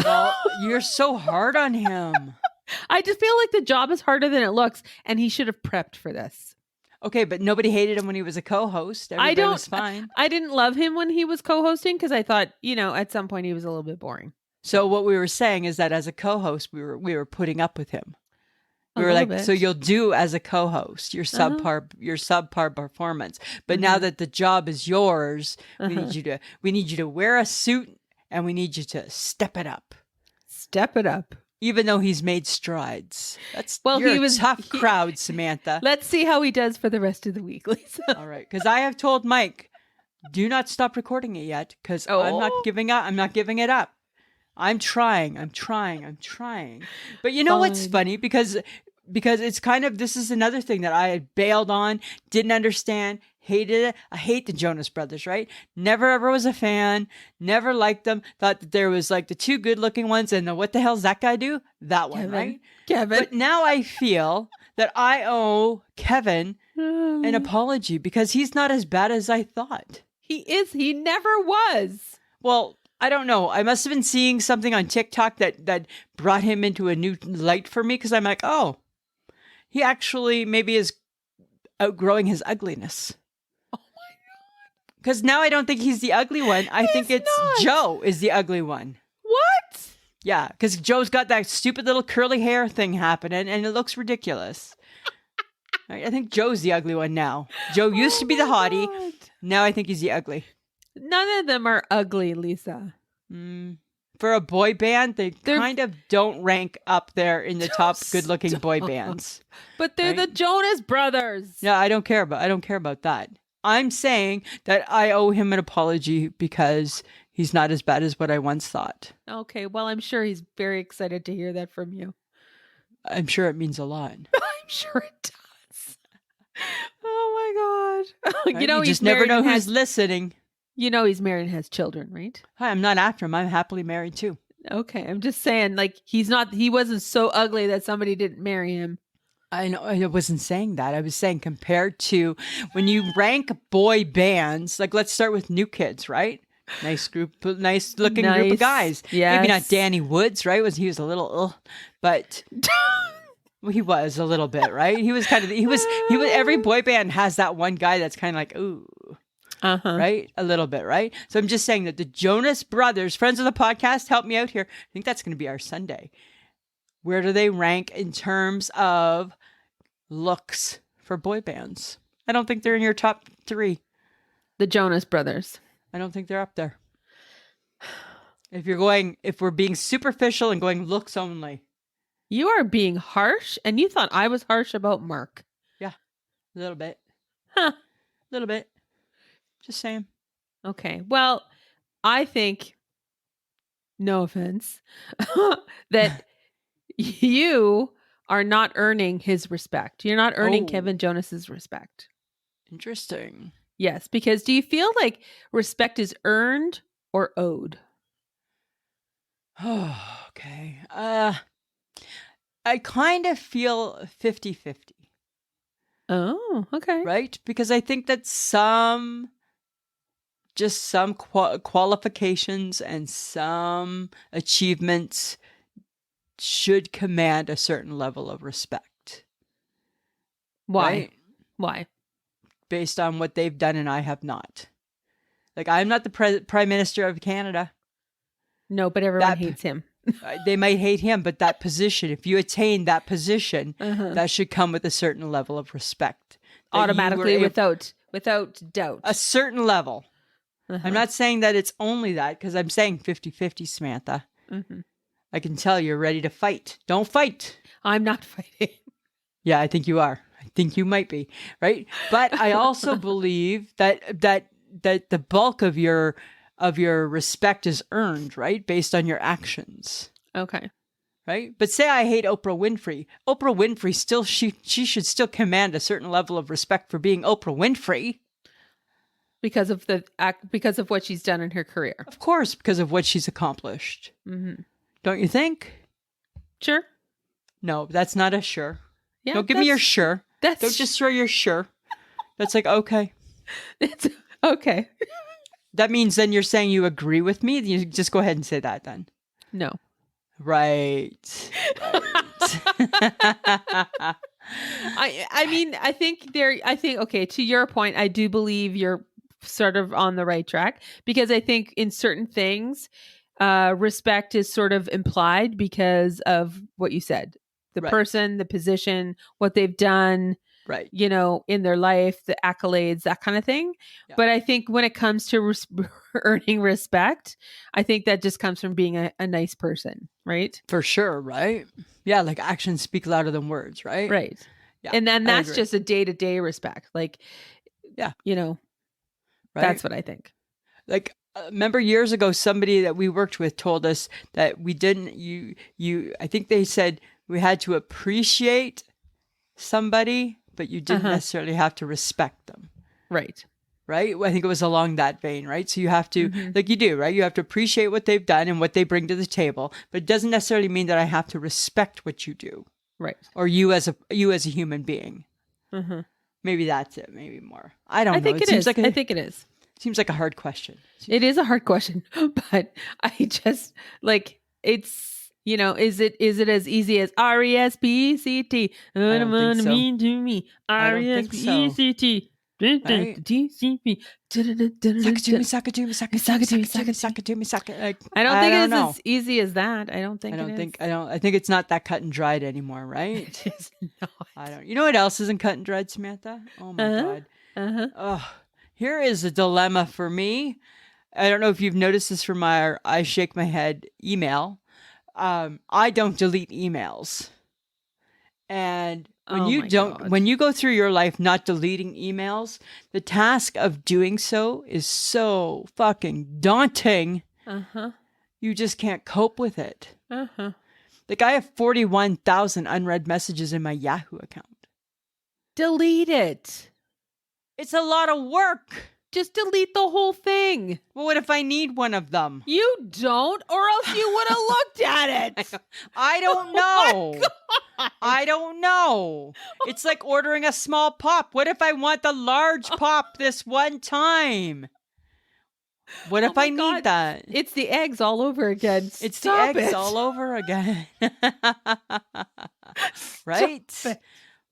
S1: Well, you're so hard on him.
S2: I just feel like the job is harder than it looks, and he should have prepped for this.
S1: Okay, but nobody hated him when he was a co-host. Everybody was fine.
S2: I didn't love him when he was co-hosting because I thought, at some point he was a little bit boring.
S1: So what we were saying is that as a co-host, we were putting up with him. We were like, bit. So you'll do as a co-host your subpar performance. But now that the job is yours, we need you to wear a suit and we need you to step it up.
S2: Step it up.
S1: Even though he's made strides. You're a tough crowd, Samantha.
S2: Let's see how he does for the rest of the week, Lisa.
S1: All right. Because I have told Mike, Do not stop recording it yet, because I'm not
S2: Oh.
S1: giving up. I'm not giving it up. I'm trying. But you know what's funny? Because it's kind of, this is another thing that I had bailed on, didn't understand, hated it. I hate the Jonas Brothers, right? Never ever was a fan, never liked them. Thought that there was like the two good looking ones and the what the hell's that guy do? That one, right?
S2: Kevin.
S1: But now I feel that I owe Kevin an apology because he's not as bad as I thought.
S2: He is. He never was.
S1: Well, I don't know. I must have been seeing something on TikTok that brought him into a new light for me because I'm like, oh, he actually maybe is outgrowing his ugliness.
S2: Oh my God.
S1: Because now I don't think he's the ugly one. I think it's
S2: not.
S1: Joe is the ugly one.
S2: What?
S1: Yeah, because Joe's got that stupid little curly hair thing happening and it looks ridiculous. I think Joe's the ugly one now. Joe used to be the hottie.
S2: God.
S1: Now I think he's the ugly.
S2: None of them are ugly, Lisa.
S1: For a boy band, they're kind of don't rank up there in the top good-looking boy bands.
S2: But they're the Jonas Brothers.
S1: Yeah, I don't care about that. I'm saying that I owe him an apology because he's not as bad as what I once thought.
S2: Okay, well, I'm sure he's very excited to hear that from you.
S1: I'm sure it means a lot.
S2: I'm sure it does. Oh my God.
S1: Right? You just never know who's listening.
S2: You know he's married and has children, right?
S1: Hi, I'm not after him. I'm happily married too.
S2: Okay, I'm just saying, like, he wasn't so ugly that somebody didn't marry him.
S1: I know. I wasn't saying that. I was saying compared to when you rank boy bands, like let's start with New Kids, right? Nice group, nice looking group of guys.
S2: Yes.
S1: Maybe not Danny Woods, right? He was a little, but well, he was a little bit, right? He was kind of, he was, every boy band has that one guy that's kind of like, ooh. Right? A little bit, right? So I'm just saying that the Jonas Brothers, friends of the podcast, help me out here. I think that's going to be our Sunday. Where do they rank in terms of looks for boy bands? I don't think they're in your top 3.
S2: The Jonas Brothers.
S1: I don't think they're up there. If we're being superficial and going looks only.
S2: You are being harsh, and you thought I was harsh about Mark.
S1: Yeah, a little bit.
S2: Huh.
S1: A little bit. Just saying.
S2: Okay. Well, I think, no offense, that you are not earning his respect. You're not earning Kevin Jonas's respect.
S1: Interesting.
S2: Yes, because do you feel like respect is earned or owed?
S1: Oh, okay. I kind of feel 50-50.
S2: Oh, okay.
S1: Right? Because I think that some qualifications and some achievements should command a certain level of respect.
S2: Why?
S1: Right?
S2: Why?
S1: Based on what they've done and I have not. Like, I'm not the Prime Minister of Canada.
S2: No, but everyone hates him.
S1: They might hate him, but that position, if you attain that position, that should come with a certain level of respect.
S2: Automatically, without doubt.
S1: A certain level. I'm not saying that it's only that, because I'm saying 50-50, Samantha. I can tell you're ready to fight. Don't fight.
S2: I'm not fighting.
S1: Yeah, I think you are. I think you might be, right? But I also believe that the bulk of your respect is earned, right? Based on your actions.
S2: Okay.
S1: Right? But say I hate Oprah Winfrey. Oprah Winfrey still, she should still command a certain level of respect for being Oprah Winfrey.
S2: Because of what she's done in her career.
S1: Of course, because of what she's accomplished. Don't you think?
S2: Sure.
S1: No, that's not a sure.
S2: Yeah,
S1: don't give me your sure.
S2: Don't
S1: just throw your sure. That's like, okay.
S2: It's okay.
S1: That means then you're saying you agree with me? You just go ahead and say that then.
S2: No.
S1: Right.
S2: I mean, I think, okay, to your point, I do believe you're sort of on the right track, because I think in certain things, respect is sort of implied because of what you said. The person, the position, what they've done,
S1: right?
S2: You know, in their life, the accolades, that kind of thing. Yeah. But I think when it comes to earning respect, I think that just comes from being a nice person, right?
S1: For sure, right? Yeah, like actions speak louder than words, right?
S2: Right. Yeah, and then that's just a day-to-day respect. Like, yeah, you know.
S1: Right?
S2: That's what I think.
S1: Like, remember years ago, somebody that we worked with told us that we didn't, I think they said we had to appreciate somebody, but you didn't necessarily have to respect them.
S2: Right.
S1: Right? I think it was along that vein, right? So you have to, like you do, right? You have to appreciate what they've done and what they bring to the table, but it doesn't necessarily mean that I have to respect what you do.
S2: Right.
S1: Or you as a human being. Maybe that's it. Maybe more. I don't know.
S2: Think it is. I think it is.
S1: Seems like a hard question.
S2: It is a hard question, but I just like it's, is it as easy as R-E-S-P-E-C-T?
S1: I don't think so.
S2: Mean to me. R-E-S-P-E-C-T.
S1: Suck it to me, suck it to me, suck it to me, suck it to me, suck it. Like,
S2: I don't think it's as easy as that. I
S1: think it's not that cut and dried anymore, right?
S2: It is not.
S1: I don't. You know what else isn't cut and dried, Samantha? Oh my God. Oh, here is a dilemma for me. I don't know if you've noticed this from my I shake my head email. I don't delete emails. And when you go through your life not deleting emails, the task of doing so is so fucking daunting. You just can't cope with it. Like, I have 41,000 unread messages in my Yahoo account.
S2: Delete it.
S1: It's a lot of work.
S2: Just delete the whole thing.
S1: Well, what if I need one of them?
S2: You don't, or else you would have looked at it.
S1: I don't know. I don't know. It's like ordering a small pop. What if I want the large pop this one time? What if I need that?
S2: It's the eggs all over again.
S1: It's the eggs all over again. Right?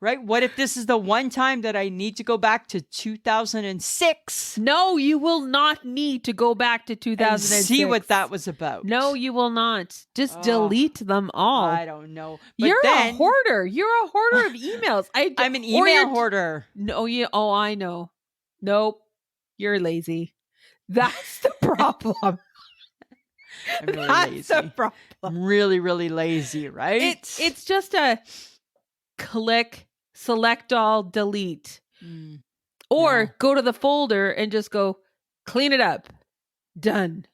S1: Right? What if this is the one time that I need to go back to 2006?
S2: No, you will not need to go back to 2006.
S1: And see what that was about.
S2: No, you will not. Just delete them all.
S1: I don't know. But
S2: You're a hoarder. You're a hoarder of emails.
S1: I'm an email hoarder.
S2: No, I know. Nope. You're lazy. That's the problem.
S1: I'm really
S2: That's
S1: lazy.
S2: the problem.
S1: I'm really, really lazy, right?
S2: It's just a click, select all, delete. Or go to the folder and just go clean it up. Done.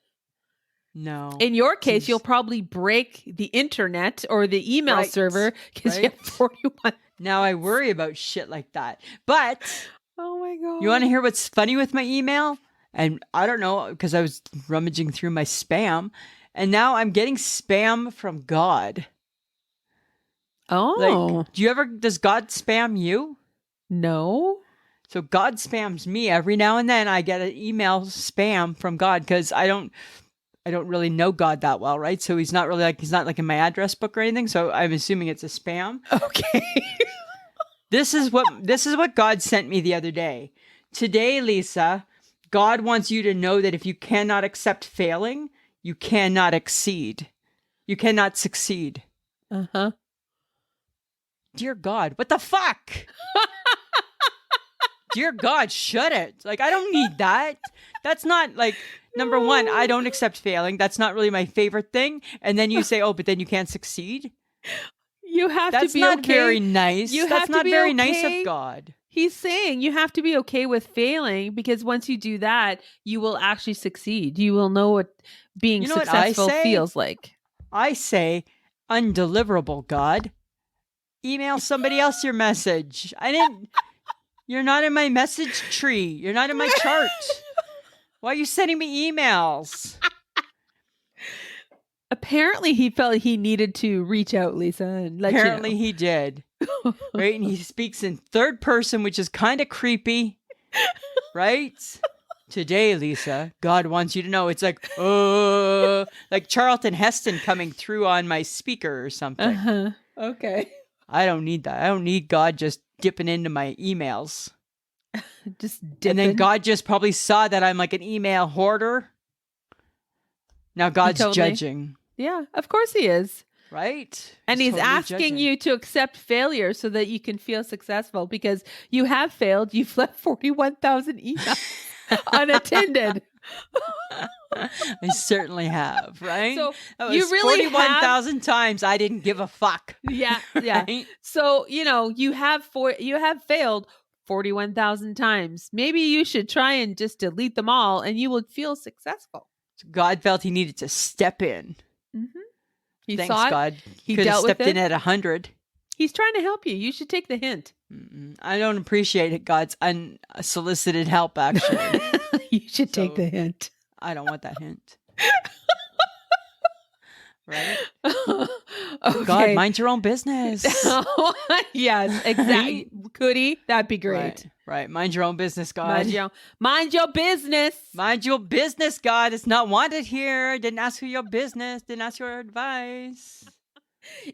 S1: No.
S2: In your case, you'll probably break the internet or the email server because you have 41.
S1: Now I worry about shit like that. But
S2: oh my God.
S1: You want to hear what's funny with my email? And I don't know, because I was rummaging through my spam, and now I'm getting spam from God.
S2: Oh.
S1: Like, does God spam you?
S2: No. So
S1: God spams me every now and then. I get an email spam from God because I don't really know God that well, right? So he's not like in my address book or anything. So I'm assuming it's a spam.
S2: Okay.
S1: This is what God sent me the other day. Today, Lisa, God wants you to know that if you cannot accept failing, you cannot exceed. You cannot succeed. Dear God, what the fuck? Dear God, shut it. Like, I don't need that. That's not like, number one, I don't accept failing. That's not really my favorite thing. And then you say, oh, but then you can't succeed.
S2: You have
S1: That's
S2: to be
S1: not
S2: okay.
S1: very nice. That's not very nice
S2: okay.
S1: of God.
S2: He's saying you have to be okay with failing because once you do that, you will actually succeed. You will know what being successful feels like.
S1: I say, undeliverable, God. Email somebody else your message. You're not in my message tree. You're not in my chart. Why are you sending me emails?
S2: Apparently, he felt he needed to reach out, Lisa, and let
S1: Apparently,
S2: you know.
S1: he did. Right? And he speaks in third person, which is kind of creepy. Right? Today, Lisa, God wants you to know. It's like Charlton Heston coming through on my speaker or something.
S2: Okay.
S1: I don't need that. I don't need God just dipping into my emails.
S2: Just dipping.
S1: And then God just probably saw that I'm like an email hoarder. Now God's judging.
S2: Yeah, of course he is.
S1: Right?
S2: And he's totally asking judging. You to accept failure so that you can feel successful because you have failed. You've left 41,000 emails unattended.
S1: I certainly have, right?
S2: So
S1: that was
S2: you really
S1: 41,000 times I didn't give a fuck.
S2: Yeah, yeah. Right? So, you have failed 41,000 times. Maybe you should try and just delete them all and you would feel successful.
S1: So God felt he needed to step in.
S2: Mm-hmm. He
S1: Thanks,
S2: saw it.
S1: God.
S2: He
S1: could have
S2: dealt with
S1: stepped in
S2: it.
S1: at 100.
S2: He's trying to help you. You should take the hint.
S1: I don't appreciate God's unsolicited help, actually.
S2: You should take the hint.
S1: I don't want that hint. Right?
S2: Okay.
S1: God, mind your own business.
S2: Yes, exactly. Could he? That'd be great.
S1: Right. Mind your own business, God.
S2: Mind your business.
S1: Mind your business, God. It's not wanted here. Didn't ask for your business. Didn't ask your advice.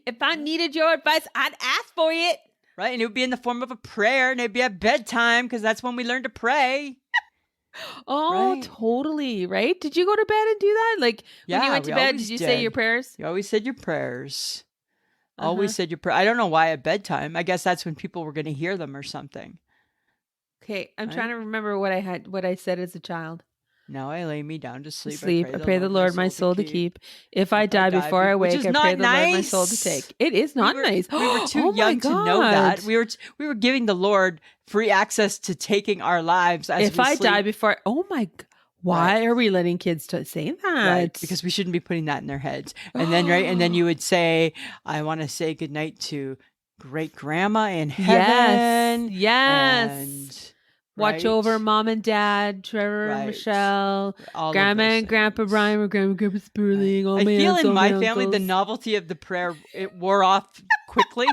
S2: If I needed your advice, I'd ask for it.
S1: Right. And it would be in the form of a prayer, and it'd be at bedtime because that's when we learn to pray.
S2: Oh, right. Totally. Right. Did you go to bed and do that? Like when you went to bed, did you say your prayers?
S1: You always said your prayers. Always said your prayer. I don't know why at bedtime. I guess that's when people were going to hear them or something.
S2: Okay. I'm trying to remember what I said as a child.
S1: Now I lay me down to sleep.
S2: I pray the Lord my soul to keep. If I die before I wake, I pray the Lord my soul to take. It is not nice.
S1: We were too young to know that. We were giving the Lord free access to taking our lives as
S2: if I die before. Oh my God. Why are we letting kids say that?
S1: Right, because we shouldn't be putting that in their heads. And then and then you would say, I want to say goodnight to great grandma in heaven.
S2: Yes.
S1: And
S2: watch over mom and dad, Trevor and Michelle, grandma and grandpa Brian, or grandma and grandpa Sperling.
S1: I feel in my family the novelty of the prayer, it wore off quickly.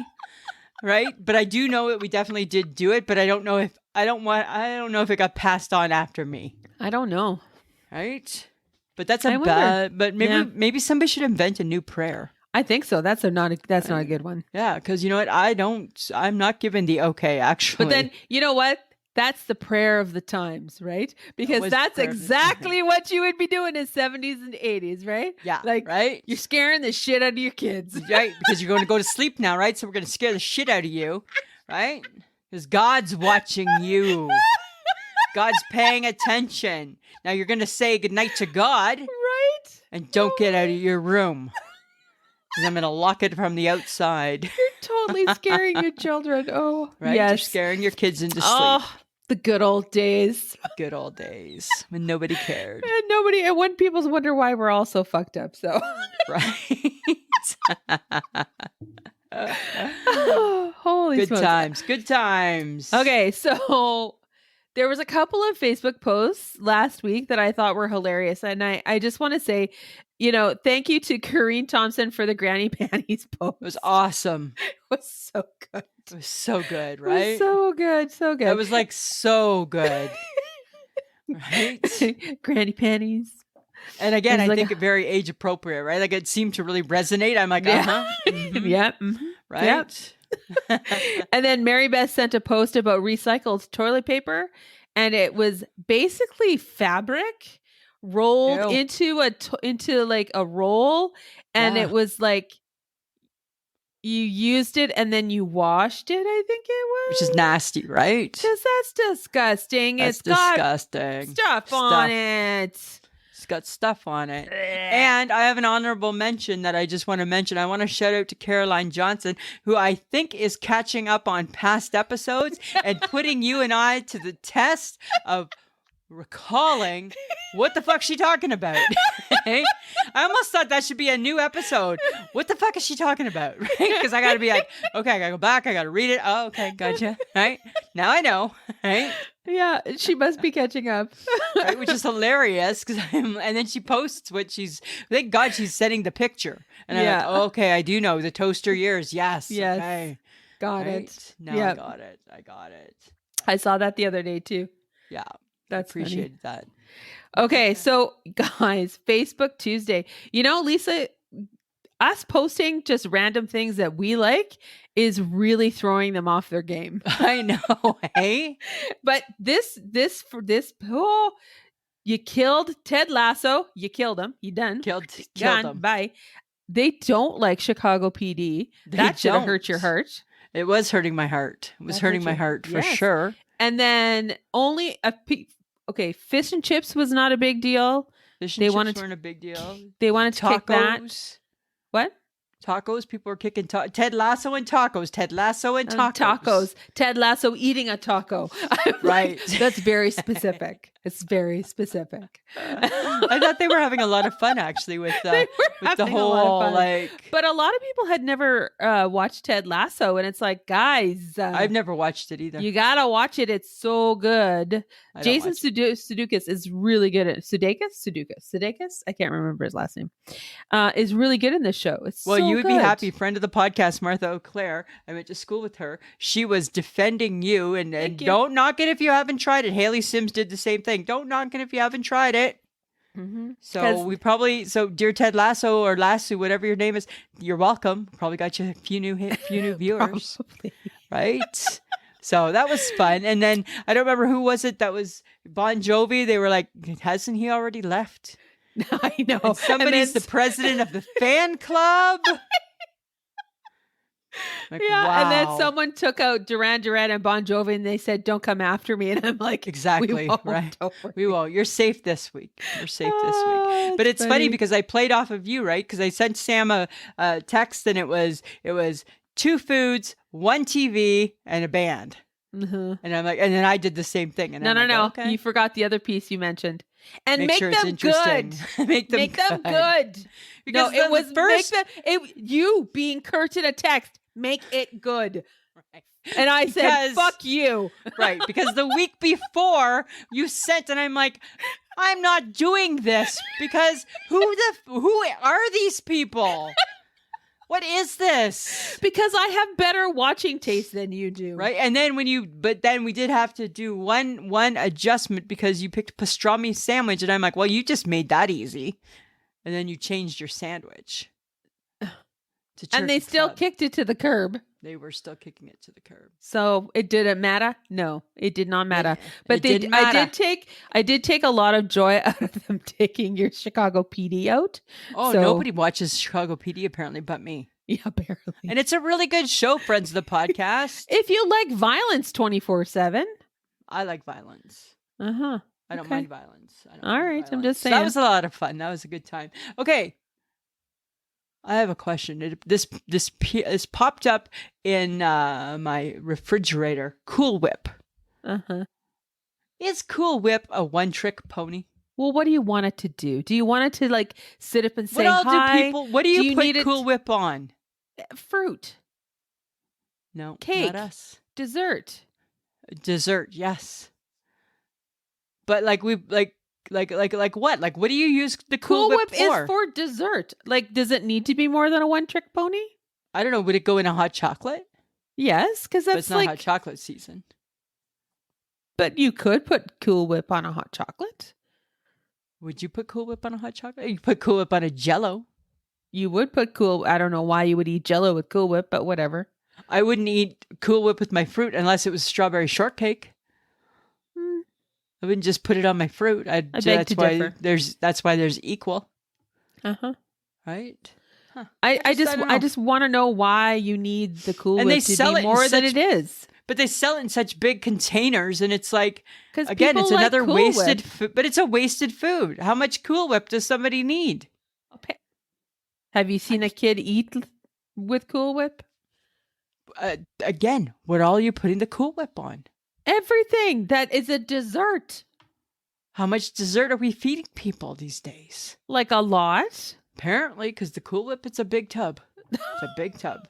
S1: Right? But I do know we definitely did do it, but I don't know if it got passed on after me.
S2: I don't know.
S1: Right? But that's but maybe somebody should invent a new prayer.
S2: I think so. That's not a good one.
S1: Yeah, because you know what? I'm not given the okay, actually.
S2: But then, you know what? That's the prayer of the times, right? Because that's exactly what you would be doing in 70s and 80s, right?
S1: Yeah.
S2: Like,
S1: right?
S2: You're scaring the shit out of your kids.
S1: Right? Because you're going to go to sleep now, right? So we're going to scare the shit out of you, right? Because God's watching you. God's paying attention. Now you're going to say goodnight to God.
S2: Right?
S1: And don't get out of your room. Because I'm going to lock it from the outside.
S2: You're totally scaring your children. Oh,
S1: right?
S2: Yes.
S1: You're scaring your kids into sleep.
S2: Oh, the good old days.
S1: Good old days when nobody cared.
S2: And when people wonder why we're all so fucked up. So
S1: right.
S2: Holy
S1: good
S2: smokes.
S1: Good times.
S2: Okay, so there was a couple of Facebook posts last week that I thought were hilarious. And I just want to say, thank you to Corrine Thompson for the granny panties post.
S1: It was awesome.
S2: It was so good.
S1: It was so good, right?
S2: It was so good. So good.
S1: It was like so good. Right?
S2: Granny panties.
S1: And again, I think very age appropriate, right? Like it seemed to really resonate. I'm like,
S2: Mm-hmm. Yeah. Mm-hmm.
S1: Right.
S2: Yep. And then Mary Beth sent a post about recycled toilet paper, and it was basically fabric rolled into like a roll, and it was like you used it and then you washed it. I think it was,
S1: which is nasty, right?
S2: Because that's disgusting.
S1: It's disgusting.
S2: Got stuff on it.
S1: It's got stuff on it. And I have an honorable mention that I just want to mention. I want to shout out to Caroline Johnson, who I think is catching up on past episodes and putting you and I to the test of recalling what the fuck's she talking about. I almost thought that should be a new episode. What the fuck is she talking about? Right? Because I got to be like, okay, I got to go back. I got to read it. Oh, okay, gotcha. Right? Now I know. Right?
S2: Yeah, she must be catching up.
S1: Right? Which is hilarious. And then she posts what thank God she's sending the picture. And I'm like, oh, okay, I do know the toaster years. Yes. Okay.
S2: Got it.
S1: Now I got it.
S2: I saw that the other day too.
S1: Yeah.
S2: That's
S1: appreciated that.
S2: Okay, so guys, Facebook Tuesday. Lisa, us posting just random things that we like is really throwing them off their game.
S1: I know, hey?
S2: But you killed Ted Lasso. You killed him. You done.
S1: Killed him.
S2: Bye. They don't like Chicago PD. That should have hurt your heart.
S1: It was hurting my heart. It was hurting my heart for sure.
S2: And then only fish and chips was not a big deal.
S1: Fish and chips weren't a big deal.
S2: They wanted to kick that.
S1: Tacos.
S2: What?
S1: Tacos. People were kicking Ted Lasso and tacos. Ted Lasso and tacos.
S2: Tacos. Ted Lasso eating a taco.
S1: Right.
S2: That's very specific. It's very specific.
S1: I thought they were having a lot of fun actually with the whole like.
S2: But a lot of people had never watched Ted Lasso, and it's like, guys,
S1: I've never watched it either.
S2: You gotta watch it. It's so good. Jason Sudeikis is really good at Sudeikis. I can't remember his last name. Is really good in this show. It's
S1: well,
S2: so
S1: you would
S2: good.
S1: be happy. Friend of the podcast, Martha O'Clair. I went to school with her. She was defending you, and don't knock it if you haven't tried it. Haley Sims did the same thing. Don't knock it if you haven't tried it.
S2: Mm-hmm.
S1: So dear Ted Lasso or Lasso, whatever your name is, you're welcome. Probably got you a few new viewers, right? So that was fun. And then I don't remember who was it that was Bon Jovi. They were like, hasn't he already left?
S2: I know.
S1: And somebody's the president of the fan club. Like,
S2: yeah,
S1: wow.
S2: and then someone took out Duran Duran and Bon Jovi, and they said, "Don't come after me." And I'm like,
S1: exactly, right? We won't. You're safe this week. You're safe this week. But it's funny because I played off of you, right? Because I sent Sam a text, and it was 2 foods, 1 TV, and a band. Mm-hmm. And I'm like, and then I did the same thing. And
S2: no.
S1: Okay.
S2: You forgot the other piece you mentioned. And make
S1: sure
S2: them good.
S1: make them
S2: good.
S1: Because
S2: no, it was
S1: first.
S2: You being curt in a text. Make it good. Right. And I said, fuck you.
S1: Right. Because the week before you sent, and I'm like, I'm not doing this because who are these people? What is this?
S2: Because I have better watching taste than you do.
S1: Right. And then but then we did have to do one adjustment because you picked pastrami sandwich. And I'm like, well, you just made that easy. And then you changed your sandwich.
S2: And they still kicked it to the curb.
S1: They were still kicking it to the curb.
S2: So it didn't matter? No, it did not matter. But I did take a lot of joy out of them taking your Chicago PD out.
S1: Oh, nobody watches Chicago PD apparently but me.
S2: Yeah, apparently.
S1: And it's a really good show, friends of the podcast.
S2: If you like violence 24/7.
S1: I like violence.
S2: Uh-huh.
S1: I don't mind violence.
S2: All right, I'm just saying.
S1: So that was a lot of fun. That was a good time. Okay. I have a question. This popped up in my refrigerator. Cool Whip.
S2: Uh-huh.
S1: Is Cool Whip a one-trick pony?
S2: Well, what do you want it to do? Do you want it to like sit up and say
S1: hi? What do you put Cool Whip on?
S2: Fruit.
S1: No,
S2: cake.
S1: Not us.
S2: Dessert,
S1: yes. But like what? Like what do you use the Cool Whip for?
S2: Is for dessert. Like, does it need to be more than a one-trick pony?
S1: I don't know. Would it go in a hot chocolate?
S2: Yes, because that's
S1: it's not hot chocolate season.
S2: But you could put Cool Whip on a hot chocolate.
S1: Would you put Cool Whip on a hot chocolate? You put Cool Whip on a Jell-O.
S2: You would put I don't know why you would eat Jell-O with Cool Whip, but whatever.
S1: I wouldn't eat Cool Whip with my fruit unless it was strawberry shortcake. I wouldn't just put it on my fruit. That's why there's equal.
S2: Uh-huh.
S1: Right? Huh.
S2: I just want to know why you need the Cool Whip to be more than it is.
S1: But they sell it in such big containers, and it's like, again, it's
S2: like
S1: another
S2: Cool
S1: wasted food. But it's a wasted food. How much Cool Whip does somebody need?
S2: Okay. Have you seen a kid eat with Cool Whip?
S1: Again, what all are you putting the Cool Whip on?
S2: Everything that is a dessert.
S1: How much dessert are we feeding people these days?
S2: Like a lot?
S1: Apparently, because the Cool Whip, it's a big tub. It's a big tub.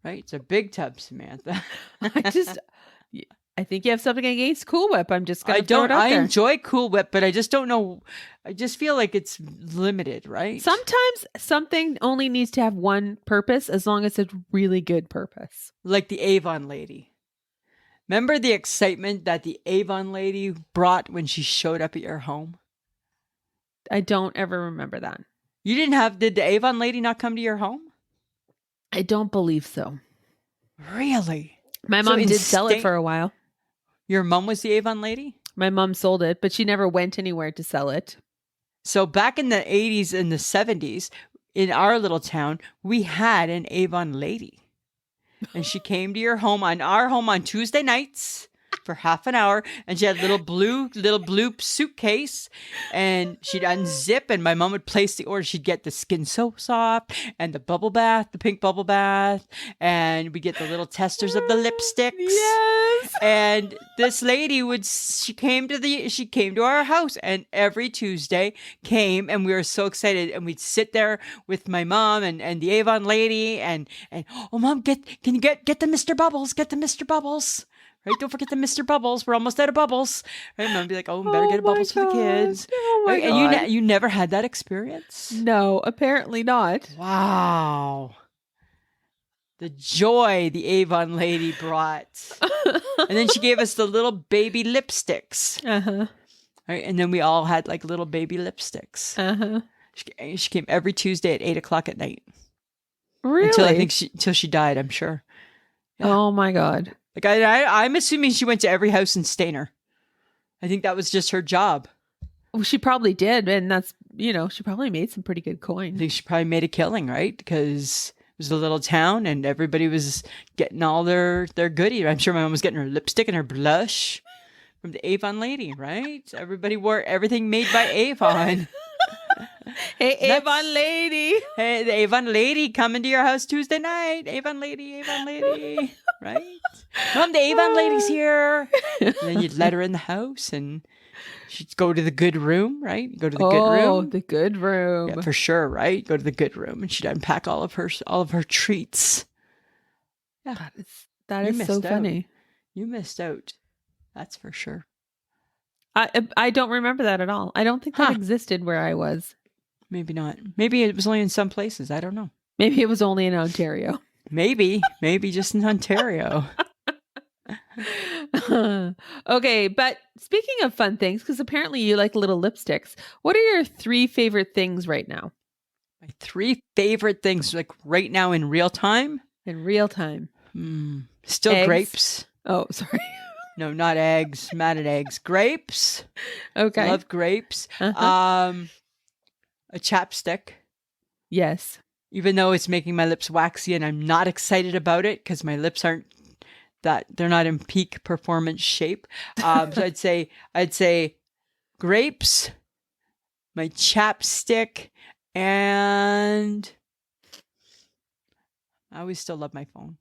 S1: Right? It's a big tub, Samantha.
S2: I think you have something against Cool Whip. I'm just going to throw it out there.
S1: I enjoy Cool Whip, but I just don't know. I just feel like it's limited, right?
S2: Sometimes something only needs to have one purpose as long as it's a really good purpose.
S1: Like the Avon lady. Remember the excitement that the Avon lady brought when she showed up at your home?
S2: I don't ever remember that.
S1: Did the Avon lady not come to your home?
S2: I don't believe so.
S1: Really?
S2: My mom did sell it for a while.
S1: Your mom was the Avon lady?
S2: My mom sold it, but she never went anywhere to sell it. So
S1: back in the 80s and the 70s, in our little town, we had an Avon lady. And she came to our home on Tuesday nights for half an hour, and she had a little blue suitcase, and she'd unzip, and my mom would place the order. She'd get the Skin So Soft and the bubble bath, the pink bubble bath, and we get the little testers of the lipsticks.
S2: Yes.
S1: And this lady she came to our house, and every Tuesday came, and we were so excited, and we'd sit there with my mom and the Avon lady, and oh, Mom, can you get the Mr. Bubbles, right? Don't forget the Mr. Bubbles. We're almost out of bubbles. Right? Mom would be like, oh, better get a bubbles for the kids.
S2: Oh my
S1: right?
S2: God.
S1: And you never had that experience?
S2: No, apparently not.
S1: Wow. The joy the Avon lady brought. And then she gave us the little baby lipsticks.
S2: Uh-huh.
S1: Right? And then we all had like little baby lipsticks.
S2: Uh-huh.
S1: She came every Tuesday at 8:00 at night.
S2: Really?
S1: Until she died, I'm sure. Yeah.
S2: Oh my God.
S1: Like I'm assuming she went to every house in Stayner. I think that was just her job.
S2: Well, she probably did. And that's, she probably made some pretty good coin.
S1: I think she probably made a killing, right? Because it was a little town and everybody was getting all their goodies. I'm sure my mom was getting her lipstick and her blush from the Avon lady, right? Everybody wore everything made by Avon.
S2: Hey, Avon lady.
S1: Hey, the Avon lady coming to your house Tuesday night. Avon lady, right? Mom, the Avon lady's here. And then you'd let her in the house and she'd go to the good room, right? Go to the good room.
S2: Oh, the good room.
S1: Yeah, for sure, right? Go to the good room and she'd unpack all of her treats. Yeah.
S2: That is so funny.
S1: You missed out. That's for sure.
S2: I don't remember that at all. I don't think that existed where I was.
S1: Maybe not. Maybe it was only in some places. I don't know.
S2: Maybe it was only in Ontario.
S1: Maybe just in Ontario.
S2: Okay, but speaking of fun things, because apparently you like little lipsticks, what are your 3 favorite things right now?
S1: My 3 favorite things, like right now in real time?
S2: In real time.
S1: Still
S2: eggs.
S1: Grapes.
S2: Oh, sorry.
S1: No, not eggs. Mad at eggs. Grapes.
S2: Okay.
S1: Love grapes.
S2: Uh-huh.
S1: A chapstick.
S2: Yes.
S1: Even though it's making my lips waxy and I'm not excited about it because my lips they're not in peak performance shape. So I'd say grapes, my chapstick, and I always still love my phone.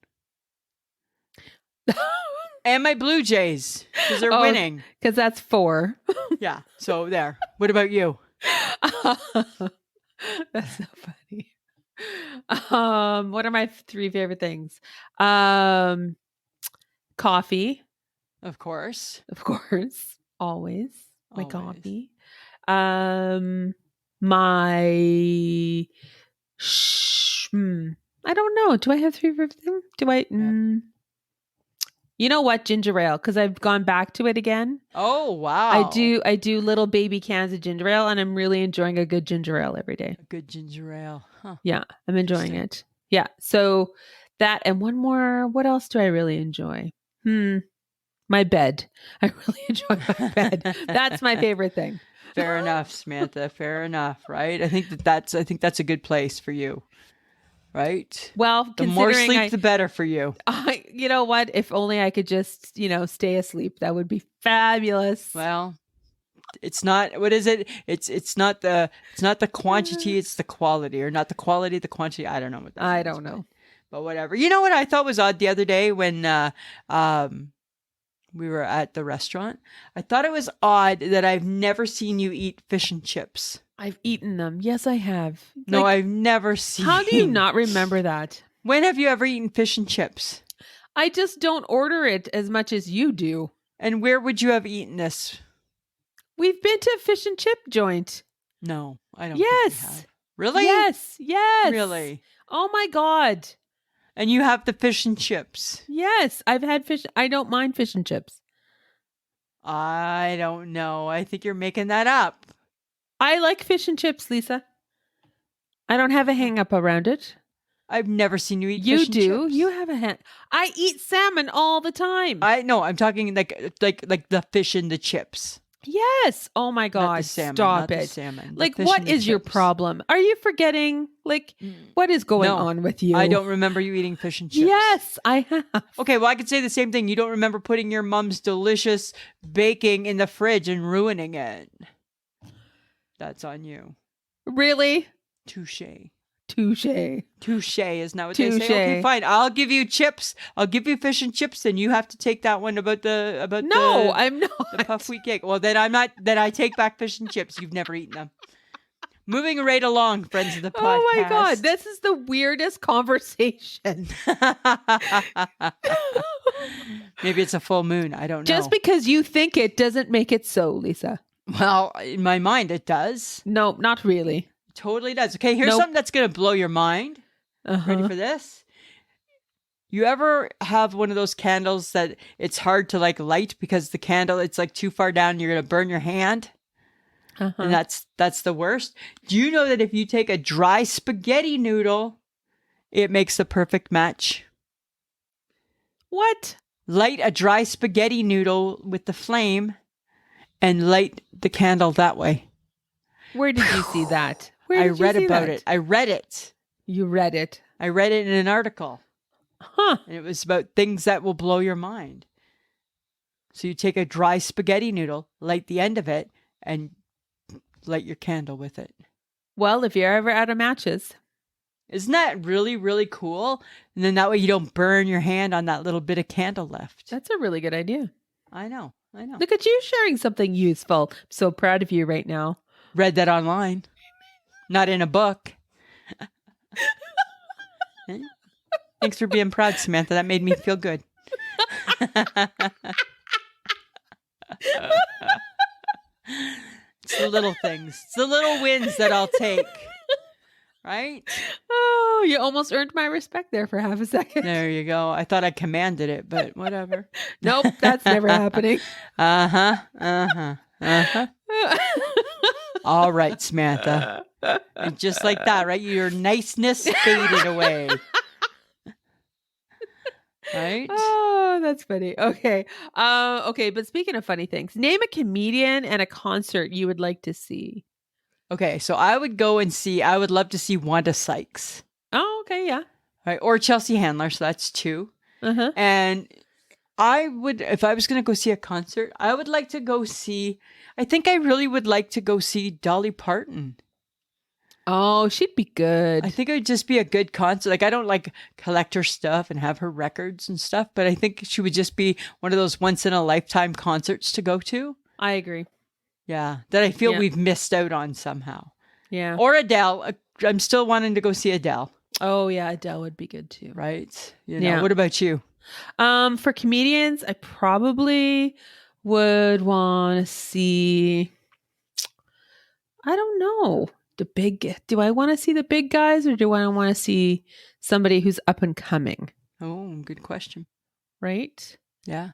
S1: And my Blue Jays, because they're winning.
S2: Because that's 4.
S1: Yeah, so there. What about you?
S2: That's so funny. What are my 3 favorite things? Coffee.
S1: Of course.
S2: Always. My
S1: Always.
S2: coffee. My I don't know. Do I have 3 favorite things? Do I? You know what? Ginger ale, because I've gone back to it again.
S1: Oh, wow.
S2: I do little baby cans of ginger ale, and I'm really enjoying a good ginger ale every day.
S1: A good ginger ale. Huh.
S2: Yeah, I'm enjoying it. Yeah. So that and one more. What else do I really enjoy? My bed. I really enjoy my bed. That's my favorite thing.
S1: Fair enough, Samantha. Fair enough, right? I think that's a good place for you. Right?
S2: Well,
S1: the more sleep, the better for you.
S2: You know what? If only I could just, stay asleep. That would be fabulous.
S1: Well, it's not. What is it? It's not the quantity. It's the quality, or not the quality, the quantity. I don't know what that.
S2: I don't know.
S1: But whatever. You know what I thought was odd the other day when we were at the restaurant? I thought it was odd that I've never seen you eat fish and chips.
S2: I've eaten them. Yes, I have.
S1: No, I've never seen.
S2: How do you not remember that?
S1: When have you ever eaten fish and chips?
S2: I just don't order it as much as you do.
S1: And where would you have eaten this?
S2: We've been to a fish and chip joint.
S1: No, I don't.
S2: Yes.
S1: Think we have. Really?
S2: Yes.
S1: Really?
S2: Oh my God.
S1: And you have the fish and chips?
S2: Yes, I've had fish. I don't mind fish and chips.
S1: I don't know. I think you're making that up.
S2: I like fish and chips, Lisa. I don't have a hang up around it.
S1: I've never seen you eat
S2: you
S1: fish and
S2: do.
S1: chips.
S2: You have a hang. I eat salmon all the time.
S1: I know. I'm talking like the fish and the chips.
S2: Yes. Oh my
S1: Not the
S2: God.
S1: salmon.
S2: Stop
S1: Not the
S2: it.
S1: salmon. The
S2: Like,
S1: fish
S2: what
S1: and the
S2: is your
S1: chips.
S2: problem? Are you forgetting? Like, what is going
S1: No,
S2: on with you?
S1: I don't remember you eating fish and chips.
S2: Yes, I have.
S1: Okay, well, I could say the same thing. You don't remember putting your mom's delicious baking in the fridge and ruining it. That's on you.
S2: Really?
S1: Touche.
S2: Touche.
S1: Touche is not what they say. Okay, fine. I'll give you chips. I'll give you fish and chips, and you have to take that one about the
S2: No, I'm not.
S1: the puff wheat cake. Well, then I'm not. Then I take back fish and chips. You've never eaten them. Moving right along, friends of the podcast.
S2: Oh my God, this is the weirdest conversation.
S1: Maybe it's a full moon. I don't know.
S2: Just because you think it doesn't make it so, Lisa.
S1: Well, in my mind, it does.
S2: No, not really.
S1: Totally does. Okay, here's something that's going to blow your mind. Ready for this? You ever have one of those candles that it's hard to like light because the candle, it's like too far down and you're going to burn your hand? And that's the worst. Do you know that if you take a dry spaghetti noodle, it makes the perfect match?
S2: What?
S1: Light a dry spaghetti noodle with the flame and light the candle that way.
S2: Where did you see that?
S1: I read about it. I read it.
S2: You read it.
S1: I read it in an article.
S2: Huh.
S1: And it was about things that will blow your mind. So you take a dry spaghetti noodle, light the end of it, and light your candle with it.
S2: Well, if you're ever out of matches.
S1: Isn't that really, really cool? And then that way you don't burn your hand on that little bit of candle left.
S2: That's a really good idea.
S1: I know.
S2: Look at you sharing something useful. I'm so proud of you right now.
S1: Read that online. Not in a book. Thanks for being proud, Samantha. That made me feel good. It's the little things. It's the little wins that I'll take. Right?
S2: Oh, you almost earned my respect there for half a second.
S1: There you go. I thought I commanded it, but whatever.
S2: Nope, that's never happening.
S1: All right, Samantha. And just like that, right? Your niceness faded away. Right?
S2: Oh, that's funny. Okay. Okay, but speaking of funny things, name a comedian and a concert you would like to see.
S1: Okay, so I would love to see Wanda Sykes.
S2: Oh, okay, yeah.
S1: Right, or Chelsea Handler, so that's two. And I would, if I was going to go see a concert, I would like to go see, I think I really would like to go see Dolly Parton.
S2: Oh, she'd be good.
S1: I think it would just be a good concert. Like, I don't like collect her stuff and have her records and stuff, but I think she would just be one of those once in a lifetime concerts to go to.
S2: I agree.
S1: Yeah, that I feel we've missed out on somehow.
S2: Yeah.
S1: Or Adele. I'm still wanting to go see Adele.
S2: Oh, yeah, Adele would be good too.
S1: Right? You know, what about you?
S2: For comedians, I probably would want to see, I don't know, do I want to see the big guys or do I want to see somebody who's up and coming?
S1: Oh, good question.
S2: Right?
S1: Yeah.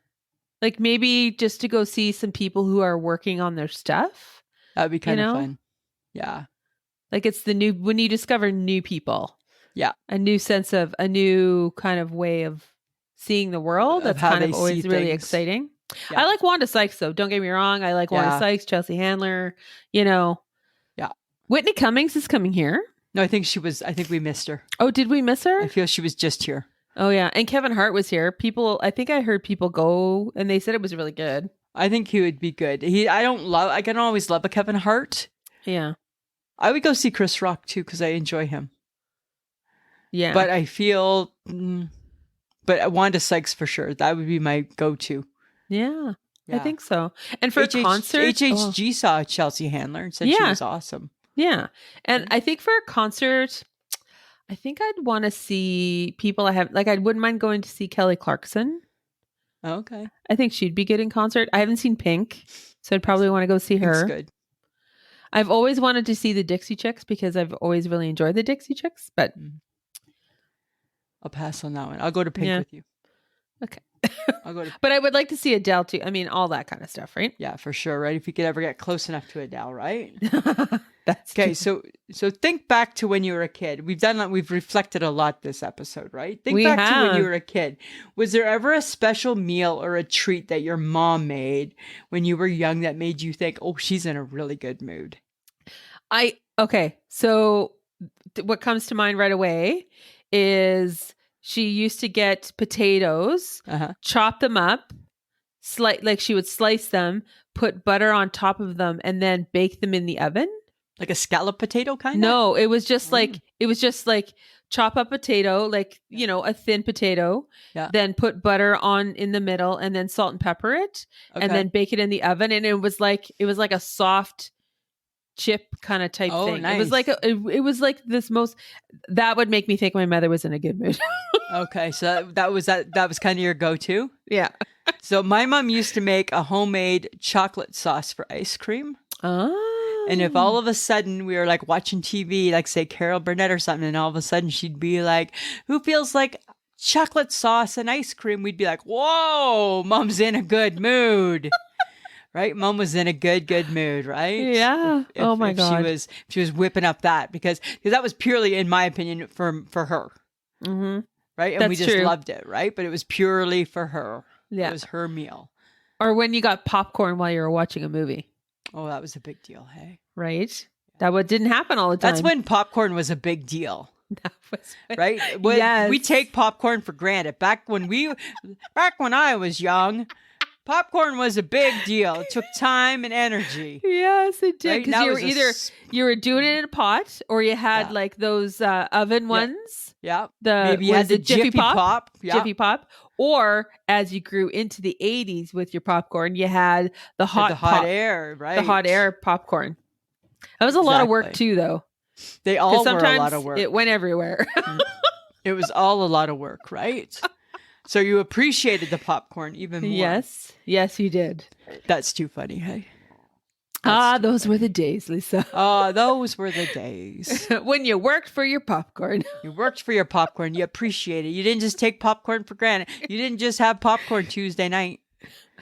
S2: Like maybe just to go see some people who are working on their stuff.
S1: That'd be kind of fun. Yeah.
S2: Like it's when you discover new people.
S1: Yeah.
S2: A new kind of way of seeing the world. That's kind of always really exciting. Yeah. I like Wanda Sykes though. Don't get me wrong. I like Wanda Sykes, Chelsea Handler, Yeah. Whitney Cummings is coming here.
S1: No, I think we missed her.
S2: Oh, did we miss her?
S1: I feel she was just here.
S2: Oh yeah. And Kevin Hart was here. I think I heard people go and they said it was really good.
S1: I think he would be good. I can always love a Kevin Hart.
S2: Yeah.
S1: I would go see Chris Rock too because I enjoy him.
S2: Yeah.
S1: But I feel, but Wanda Sykes for sure. That would be my go-to.
S2: Yeah. I think so. And for a concert.
S1: HHG saw Chelsea Handler and said she was awesome.
S2: Yeah. And I think for a concert, I think I'd want to see people I wouldn't mind going to see Kelly Clarkson.
S1: Okay.
S2: I think she'd be good in concert. I haven't seen Pink, so I'd probably want to go see her.
S1: That's good.
S2: I've always wanted to see the Dixie Chicks because I've always really enjoyed the Dixie Chicks, but
S1: I'll pass on that one. I'll go to Pink with you.
S2: Okay.
S1: I'll go to.
S2: But I would like to see Adele too. I mean, all that kind of stuff, right?
S1: Yeah, for sure. Right. If you could ever get close enough to Adele, right?
S2: That's
S1: Okay.
S2: true.
S1: So think back to when you were a kid. We've reflected a lot this episode, right? Think
S2: We
S1: back to when you
S2: have.
S1: were a kid. Was there ever a special meal or a treat that your mom made when you were young that made you think, oh, she's in a really good mood?
S2: Okay. So what comes to mind right away is she used to get potatoes, chop them up, like she would slice them, put butter on top of them, and then bake them in the oven.
S1: Like a scallop potato kind of?
S2: No, it was just like chop up potato, like, a thin potato, then put butter on in the middle and then salt and pepper it, and then bake it in the oven. And it was like a soft chip kind of type thing.
S1: Nice.
S2: It was like this that would make me think my mother was in a good mood.
S1: Okay. So that was kind of your go-to?
S2: Yeah.
S1: So my mom used to make a homemade chocolate sauce for ice cream.
S2: Oh.
S1: And if all of a sudden we were like watching TV, like say Carol Burnett or something, and all of a sudden she'd be like, who feels like chocolate sauce and ice cream? We'd be like, whoa, Mom's in a good mood. Right? Mom was in a good mood, right?
S2: Yeah. Oh my God.
S1: She was whipping up that because that was purely, in my opinion, for her.
S2: Mm-hmm.
S1: Right? And we just loved it, right? But it was purely for her.
S2: Yeah.
S1: It was her meal.
S2: Or when you got popcorn while you were watching a movie.
S1: Oh, that was a big deal, hey?
S2: Right? That didn't happen all the time.
S1: That's when popcorn was a big deal.
S2: That was
S1: right?
S2: Yes.
S1: We take popcorn for granted. Back when I was young, popcorn was a big deal. It took time and energy.
S2: Yes, it did. Because
S1: right?
S2: you were doing it in a pot, or you had like those oven ones.
S1: Yeah.
S2: Maybe you had the Jiffy Pop.
S1: Yeah.
S2: Jiffy Pop. Or as you grew into the 80s with your popcorn, you had the hot
S1: air, right?
S2: The hot air popcorn. That was a lot of work too, though.
S1: They all were a lot of work.
S2: It went everywhere.
S1: It was all a lot of work, right? So you appreciated the popcorn even more.
S2: Yes, you did.
S1: That's too funny, hey?
S2: Those were the days, Lisa.
S1: Those were the days.
S2: When you worked for your popcorn.
S1: You worked for your popcorn. You appreciated it. You didn't just take popcorn for granted. You didn't just have popcorn Tuesday night.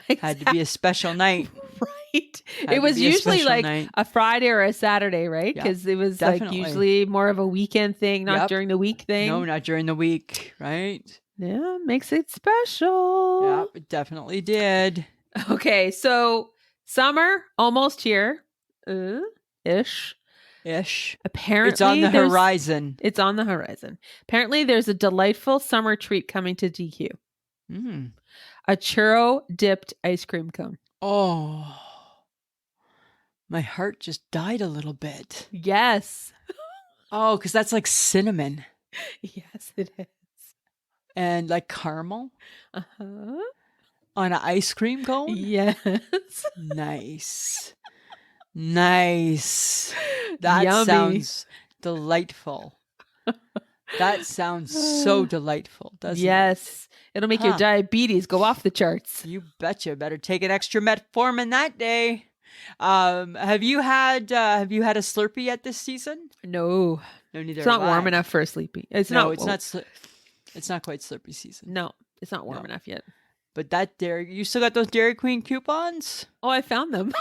S1: Exactly. Had to be a special night.
S2: Right. It was usually like a Friday or a Saturday, right? Because it was like usually more of a weekend thing, not during the week thing.
S1: No, not during the week, right?
S2: Yeah, makes it special.
S1: Yeah, it definitely did.
S2: Okay, so summer almost here, ish. Apparently,
S1: it's on the horizon.
S2: It's on the horizon. Apparently, there's a delightful summer treat coming to DQ. A churro dipped ice cream cone.
S1: Oh, my heart just died a little bit.
S2: Yes.
S1: Oh, because that's like cinnamon.
S2: Yes, it is.
S1: And like caramel. On an ice cream cone?
S2: Yes.
S1: Nice. That
S2: Yummy.
S1: sounds delightful. That sounds so delightful, doesn't it?
S2: Yes. It'll make your diabetes go off the charts.
S1: You betcha. Better take an extra metformin that day. Have you had a Slurpee yet this season?
S2: No.
S1: No, neither.
S2: It's not warm enough for a Sleepy.
S1: It's not quite Slurpee season.
S2: No, it's not warm enough yet.
S1: But you still got those Dairy Queen coupons?
S2: Oh, I found them.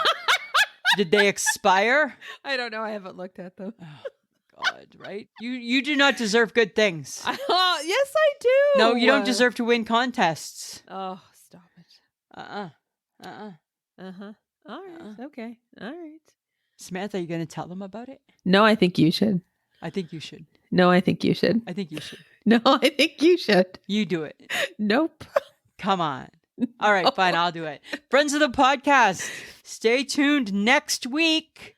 S1: Did they expire?
S2: I don't know. I haven't looked at them.
S1: Oh, God, right? You do not deserve good things.
S2: Yes, I do.
S1: No, you don't deserve to win contests.
S2: Oh, stop it.
S1: All
S2: right. Okay. All right.
S1: Samantha, are you going to tell them about it?
S2: No, I think you should.
S1: I think you should.
S2: No, I think you should.
S1: I think you should.
S2: No, I think you should.
S1: You do it.
S2: Nope.
S1: Come on. All right, fine. I'll do it. Friends of the podcast, stay tuned next week.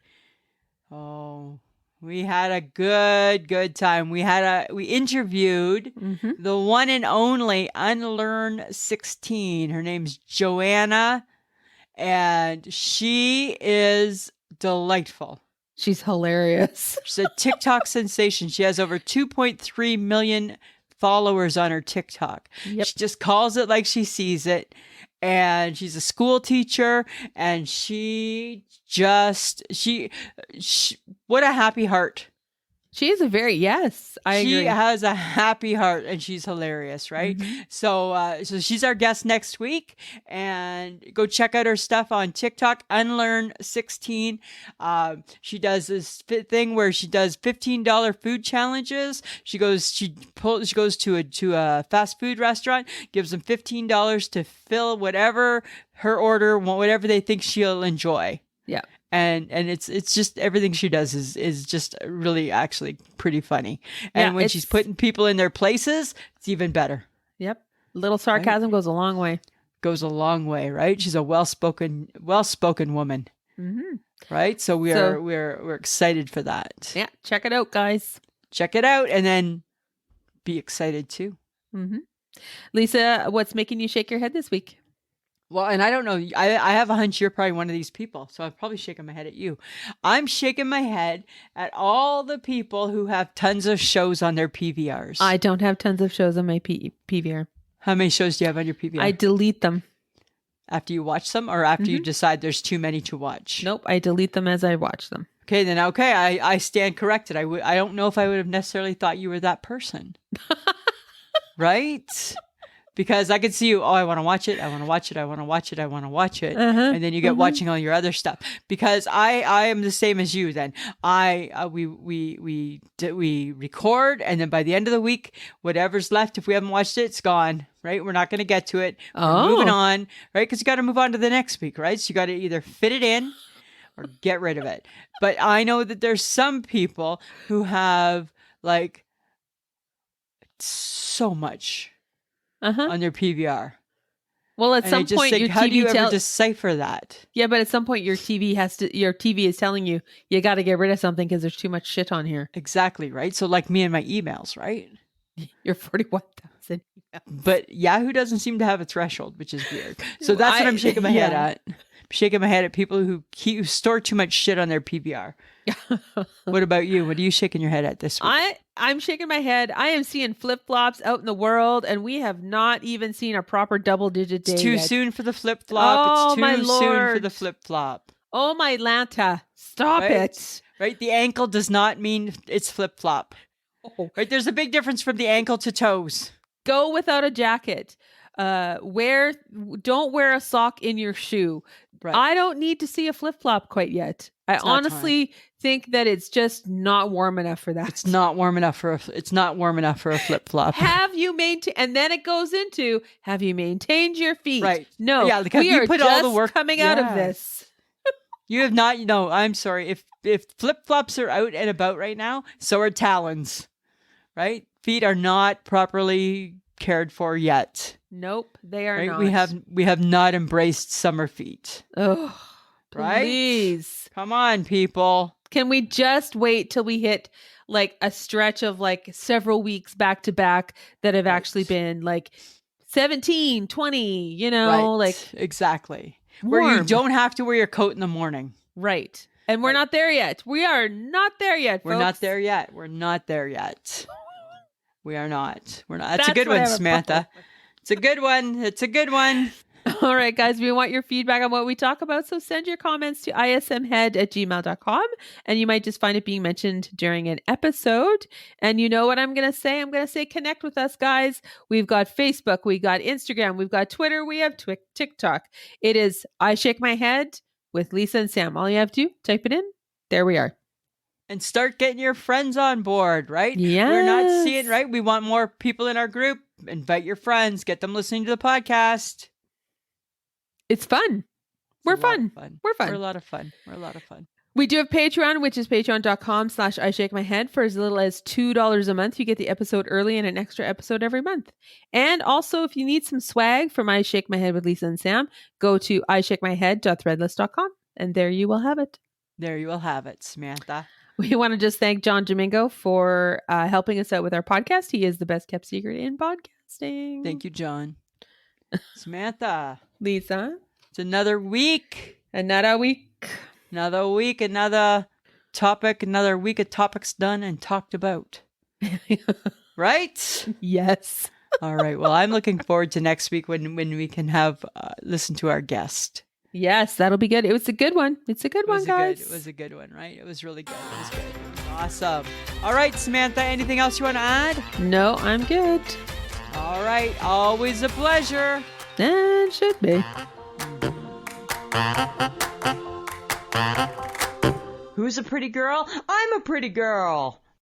S1: Oh, we had a good time. We interviewed the one and only Unlearn 16. Her name's Joanna, and she is delightful.
S2: She's hilarious.
S1: She's a TikTok sensation. She has over 2.3 million followers on her TikTok.
S2: Yep.
S1: She just calls it like she sees it. And she's a school teacher, and she what a happy heart.
S2: She is I agree.
S1: She has a happy heart and she's hilarious, right?
S2: Mm-hmm.
S1: So she's our guest next week, and go check out her stuff on TikTok, Unlearn16. She does this thing where she does $15 food challenges. She goes to a fast food restaurant, gives them $15 to fill whatever her order, whatever they think she'll enjoy.
S2: Yeah.
S1: And it's just everything she does is just really actually pretty funny. And when she's putting people in their places, it's even better.
S2: Yep. Little sarcasm goes a long way.
S1: Goes a long way, right? She's a well-spoken woman.
S2: Mm-hmm.
S1: Right? So we're excited for that.
S2: Yeah, check it out, guys.
S1: Check it out and then be excited too.
S2: Mm-hmm. Lisa, what's making you shake your head this week?
S1: Well, and I don't know. I have a hunch you're probably one of these people, so I'm probably shaking my head at you. I'm shaking my head at all the people who have tons of shows on their PVRs.
S2: I don't have tons of shows on my PVR.
S1: How many shows do you have on your PVR?
S2: I delete them.
S1: After you watch them, or after you decide there's too many to watch?
S2: Nope, I delete them as I watch them.
S1: Okay, then I stand corrected. I don't know if I would have necessarily thought you were that person. Right? Because I could see you, I want to watch it, I want to watch it, I want to watch it, I want to watch it. And then you get watching all your other stuff. Because I am the same as you then. We record, and then by the end of the week, whatever's left, if we haven't watched it, it's gone, right? We're not going to get to it. We're moving on, right? Because you got to move on to the next week, right? So you got to either fit it in or get rid of it. But I know that there's some people who have like so much on their PVR.
S2: Well, at some point, your
S1: how
S2: TV
S1: do you ever decipher that?
S2: Yeah, but at some point, your TV is telling you got to get rid of something because there's too much shit on here.
S1: Exactly, right? So like me and my emails, right?
S2: Your 41,000 emails.
S1: But Yahoo doesn't seem to have a threshold, which is weird. So that's what I'm shaking my head at. I'm shaking my head at people who store too much shit on their PVR. What about you? What are you shaking your head at this week?
S2: I'm shaking my head. I am seeing flip-flops out in the world, and we have not even seen a proper double-digit day.
S1: It's too soon for the flip-flop. It's too soon for the flip-flop.
S2: Oh, my Lanta. Stop it.
S1: Right? The ankle does not mean it's flip-flop. Oh. Right? There's a big difference from the ankle to toes.
S2: Go without a jacket. Don't wear a sock in your shoe. Right. I don't need to see a flip-flop quite yet. I honestly think that it's just not warm enough for that.
S1: It's not warm enough for a flip-flop.
S2: Have you maintained? And then it goes into, have you maintained your feet?
S1: Right.
S2: No.
S1: Yeah, like, we are put just all the work
S2: coming out of this.
S1: You have not. No, I'm sorry. If flip-flops are out and about right now, so are talons. Right? Feet are not properly cared for yet.
S2: Nope, they are not.
S1: We have not embraced summer feet.
S2: Oh,
S1: right?
S2: Please.
S1: Come on, people.
S2: Can we just wait till we hit like a stretch of like several weeks back to back that have actually been like 17, 20, like
S1: exactly.
S2: Warm.
S1: Where you don't have to wear your coat in the morning.
S2: Right. And we're not there yet. We are not there yet, folks.
S1: We're not there yet. We're not there yet. We are not. We're not. That's a good one, Samantha. It's a good one. It's a good one.
S2: All right, guys, we want your feedback on what we talk about. So send your comments to ismhead@gmail.com, and you might just find it being mentioned during an episode. And you know what I'm going to say? I'm going to say connect with us, guys. We've got Facebook. We got Instagram. We've got Twitter. We have TikTok. It is I Shake My Head with Lisa and Sam. All you have to do, type it in. There we are.
S1: And start getting your friends on board, right?
S2: Yeah.
S1: We're not seeing, right? We want more people in our group. Invite your friends. Get them listening to the podcast.
S2: It's fun. We're fun. We're fun.
S1: We're a lot of fun.
S2: We do have Patreon, which is patreon.com/I Shake My Head. For as little as $2 a month, you get the episode early and an extra episode every month. And also, if you need some swag from I Shake My Head with Lisa and Sam, go to ishakemyhead.threadless.com, and there you will have it.
S1: There you will have it, Samantha.
S2: We want to just thank John Domingo for helping us out with our podcast. He is the best kept secret in podcasting.
S1: Thank you, John. Samantha.
S2: Lisa.
S1: It's another week.
S2: Another week.
S1: Another topic. Another week of topics done and talked about. Right?
S2: Yes.
S1: All right. Well, I'm looking forward to next week when we can have listen to our guest.
S2: Yes, that'll be good. It was a good one. It's a good one, guys.
S1: It was a good one, right? It was really good. It was good. Awesome. All right, Samantha, anything else you want to add?
S2: No, I'm good.
S1: All right. Always a pleasure.
S2: And should be.
S1: Who's a pretty girl? I'm a pretty girl.